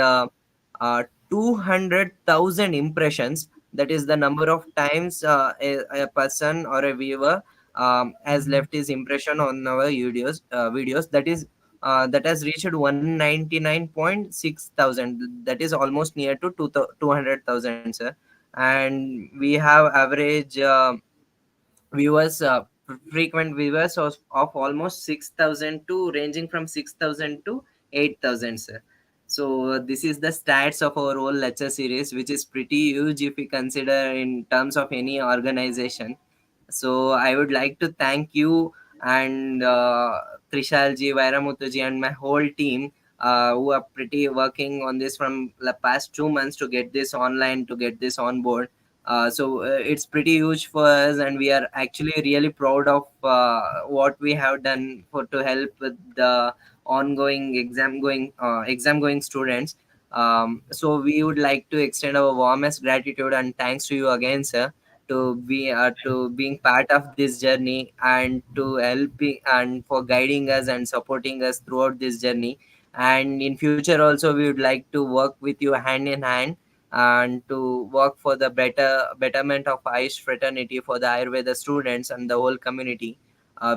200,000 impressions. That is the number of times a person or a viewer has left his impression on our videos. That has reached 199.6 thousand. That is almost near to 200,000, sir. And we have average viewers frequent viewers of almost 6,000 to ranging from 6,000 to 8,000, sir. So this is the stats of our whole lecture series, which is pretty huge if we consider in terms of any organization. So I would like to thank you and Trishalji, Vairamutuji, and my whole team who are pretty working on this from the past 2 months to get this online, to get this on board. It's pretty huge for us, and we are actually really proud of what we have done for to help with the ongoing exam going students. So we would like to extend our warmest gratitude and thanks to you again, sir, to being part of this journey, and to helping and for guiding us and supporting us throughout this journey. And in future also we would like to work with you hand in hand, and to work for the betterment of Ayush fraternity for the Ayurveda students and the whole community.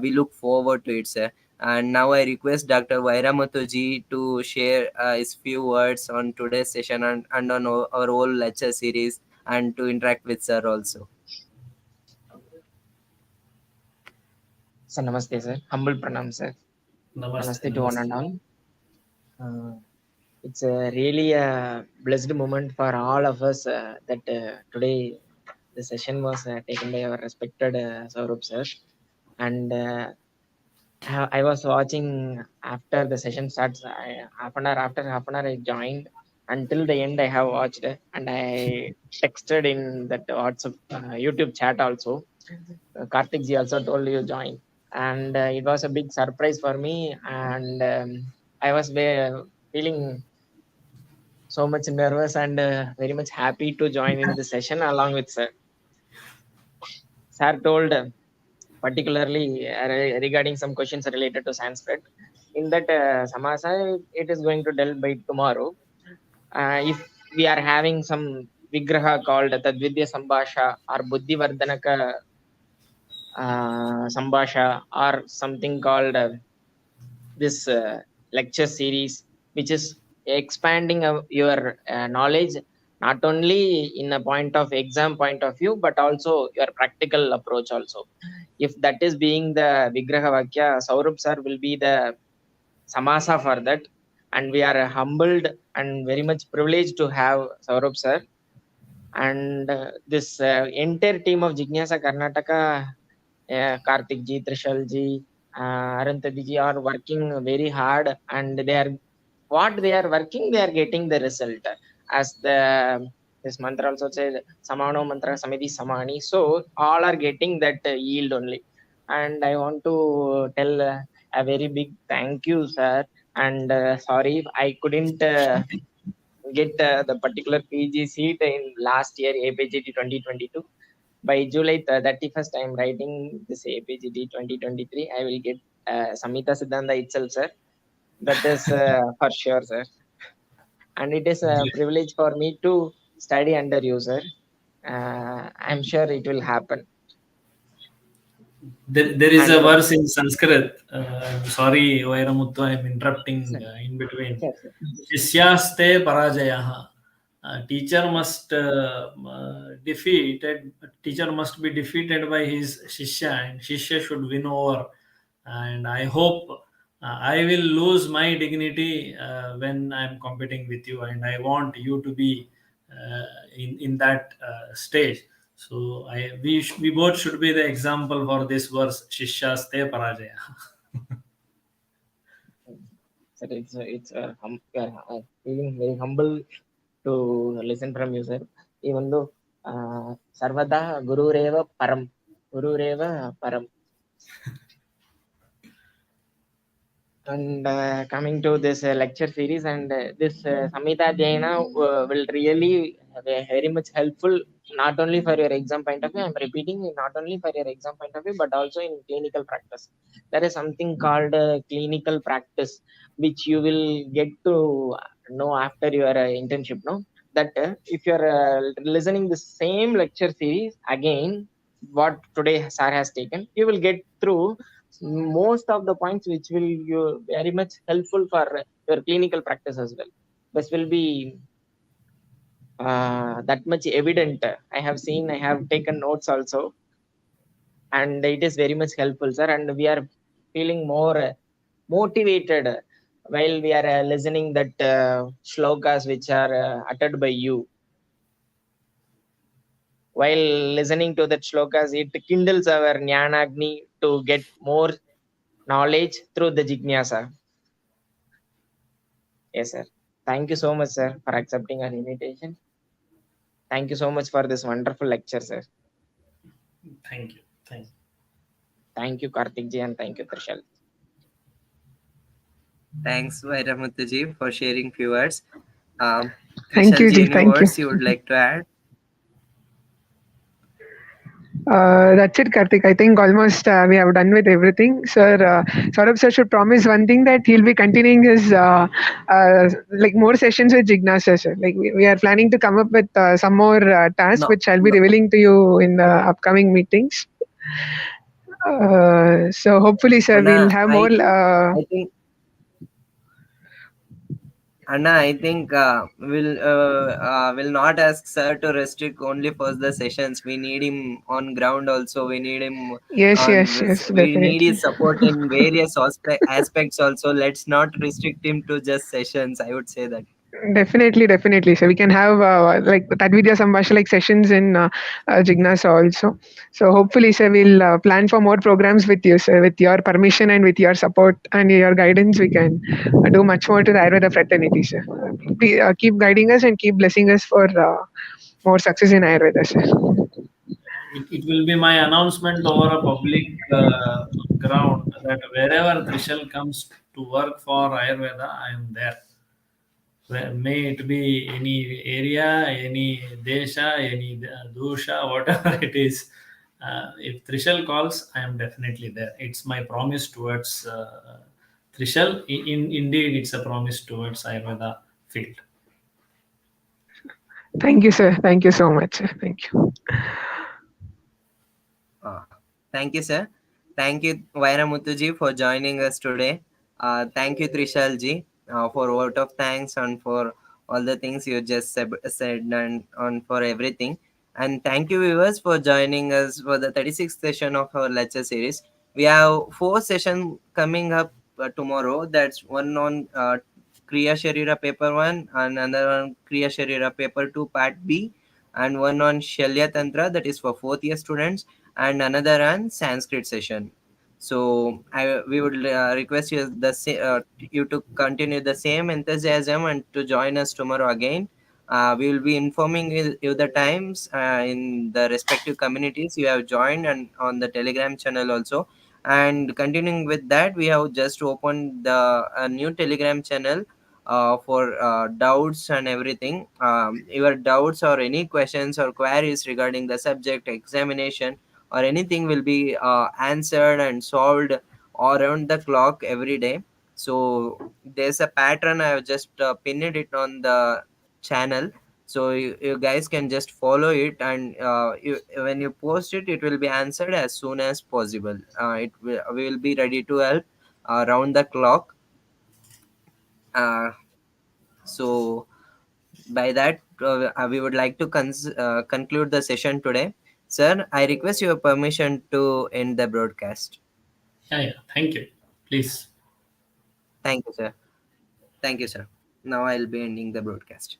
We look forward to it, sir. And now I request Dr. Vairamuthuji to share his few words on today's session, and on our whole lecture series, and to interact with sir also. So namaste, sir. Humble pranam, sir. Namaste, Namaste to one and namaste. all. It's really a blessed moment for all of us that today the session was taken by our respected Saurabh sir. And I was watching after the session starts. After half an hour, I joined until the end. I have watched and I texted in that WhatsApp, YouTube chat also. Karthik ji also told you join, and it was a big surprise for me. And I was feeling so much nervous and very much happy to join in the session along with sir. Sir told particularly regarding some questions related to Sanskrit. In that samasa, it is going to delve by tomorrow. If we are having some vigraha called Tadvidya Sambhasha or Buddhi Vardhanaka Sambhasha or something called this lecture series, which is expanding your knowledge not only in a point of exam point of view, but also your practical approach also. If that is being the Vigraha Vakya, Saurabh sir will be the Samasa for that. And we are humbled and very much privileged to have Saurabh sir. And this entire team of Jignasa Karnataka, Karthik ji, Trishal ji, Arantadi ji are working very hard, and they are what they are working, they are getting the result. As the this mantra also says, Samano mantra samidhi samani. So all are getting that yield only. And I want to tell a very big thank you, sir. And sorry if I couldn't get the particular PG seat in last year APGT 2022. By July 31st, I am writing this APGT 2023. I will get Samhita Siddhanta itself, sir. That is for sure, sir. And it is a privilege for me to study under you, sir. I'm sure it will happen. There is a And verse in Sanskrit. I'm sorry, Vairamuttu, I'm interrupting sir, in between. sure, sir. Shishyaste parajayaha. Teacher must defeated. Teacher must be defeated by his shishya, and shishya should win over. And I hope I will lose my dignity when I'm competing with you, and I want you to be in that stage. So we both should be the example for this verse. Shishyaste parajaya. Sir, feeling very humble to listen from you, sir. Even though Sarvada Gurureva Param, Gurureva Param. And coming to this lecture series, and this Samhita Adhyayana will really very much helpful not only for your exam point of view. I'm repeating, not only for your exam point of view, but also in clinical practice. There is something called clinical practice, which you will get to know after your internship. No, that if you're listening the same lecture series again, what today sir has taken, you will get through most of the points which will you very much helpful for your clinical practice as well. This will be that much evident. I have seen, I have taken notes also, and it is very much helpful, sir. And we are feeling more motivated while we are listening that shlokas which are uttered by you. While listening to that shlokas, it kindles our jnanagni to get more knowledge through the jignasa. Yes, sir. Thank you so much, sir, for accepting our invitation. Thank you so much for this wonderful lecture, sir. Thank you. Thank you. Thank you, Karthik ji, and thank you, Trishal. Thanks, Vairamuthuji, for sharing few words. Thank you, Trishalji, Ji. any Thank you. words you would like to add? That's it, Karthik. I think almost we have done with everything. Sir, Saurabh sir should promise one thing, that he'll be continuing his like more sessions with Jignasa sir. Like we are planning to come up with some more tasks, No, which I'll be no. revealing to you in the upcoming meetings. So hopefully, sir, we'll Anna, have I more. think, I think Anna, I think will not ask sir to restrict only for the sessions. We need him on ground also. We need him Yes, on. yes, yes, We need definitely. his support in various aspects also. Let's not restrict him to just sessions. I would say that. Definitely, definitely. So we can have like Tadvidya Sambhasha like sessions in Jignasa also. So hopefully, sir, we'll plan for more programs with you, sir. With your permission and with your support and your guidance, we can do much more to the Ayurveda fraternity, sir. Keep guiding us and keep blessing us for more success in Ayurveda, sir. It will be my announcement over a public ground that wherever Trishal comes to work for Ayurveda, I am there. May it be any area, any desha, any dosha, whatever it is. If Trishal calls, I am definitely there. It's my promise towards Trishal. Indeed, it's a promise towards Ayurveda field. Thank you, sir. Thank you so much, sir. Thank you. Uh, Thank you, sir. Thank you, Vairamuthuji, for joining us today. Thank you, Trishalji, for vote of thanks and for all the things you just said and on for everything. And thank you, viewers, for joining us for the 36th session of our lecture series. We have four sessions coming up tomorrow. That's one on Kriya Sharira paper 1, and another on Kriya Sharira paper 2 part B, and one on Shalya Tantra, that is for fourth year students, and another on Sanskrit session. So we would request you you to continue the same enthusiasm and to join us tomorrow again. We will be informing you the times in the respective communities you have joined and on the Telegram channel also. And continuing with that, we have just opened the a new Telegram channel for doubts and everything. Your doubts or any questions or queries regarding the subject examination or anything will be answered and solved around the clock every day. So there's a pattern. I have just pinned it on the channel, so you guys can just follow it, and when you post it, it will be answered as soon as possible. We will be ready to help around the clock. So by that, we would like to conclude the session today. Sir, I request your permission to end the broadcast. Yeah, yeah. Thank you. Please. Thank you, sir. Thank you, sir. Now I'll be ending the broadcast.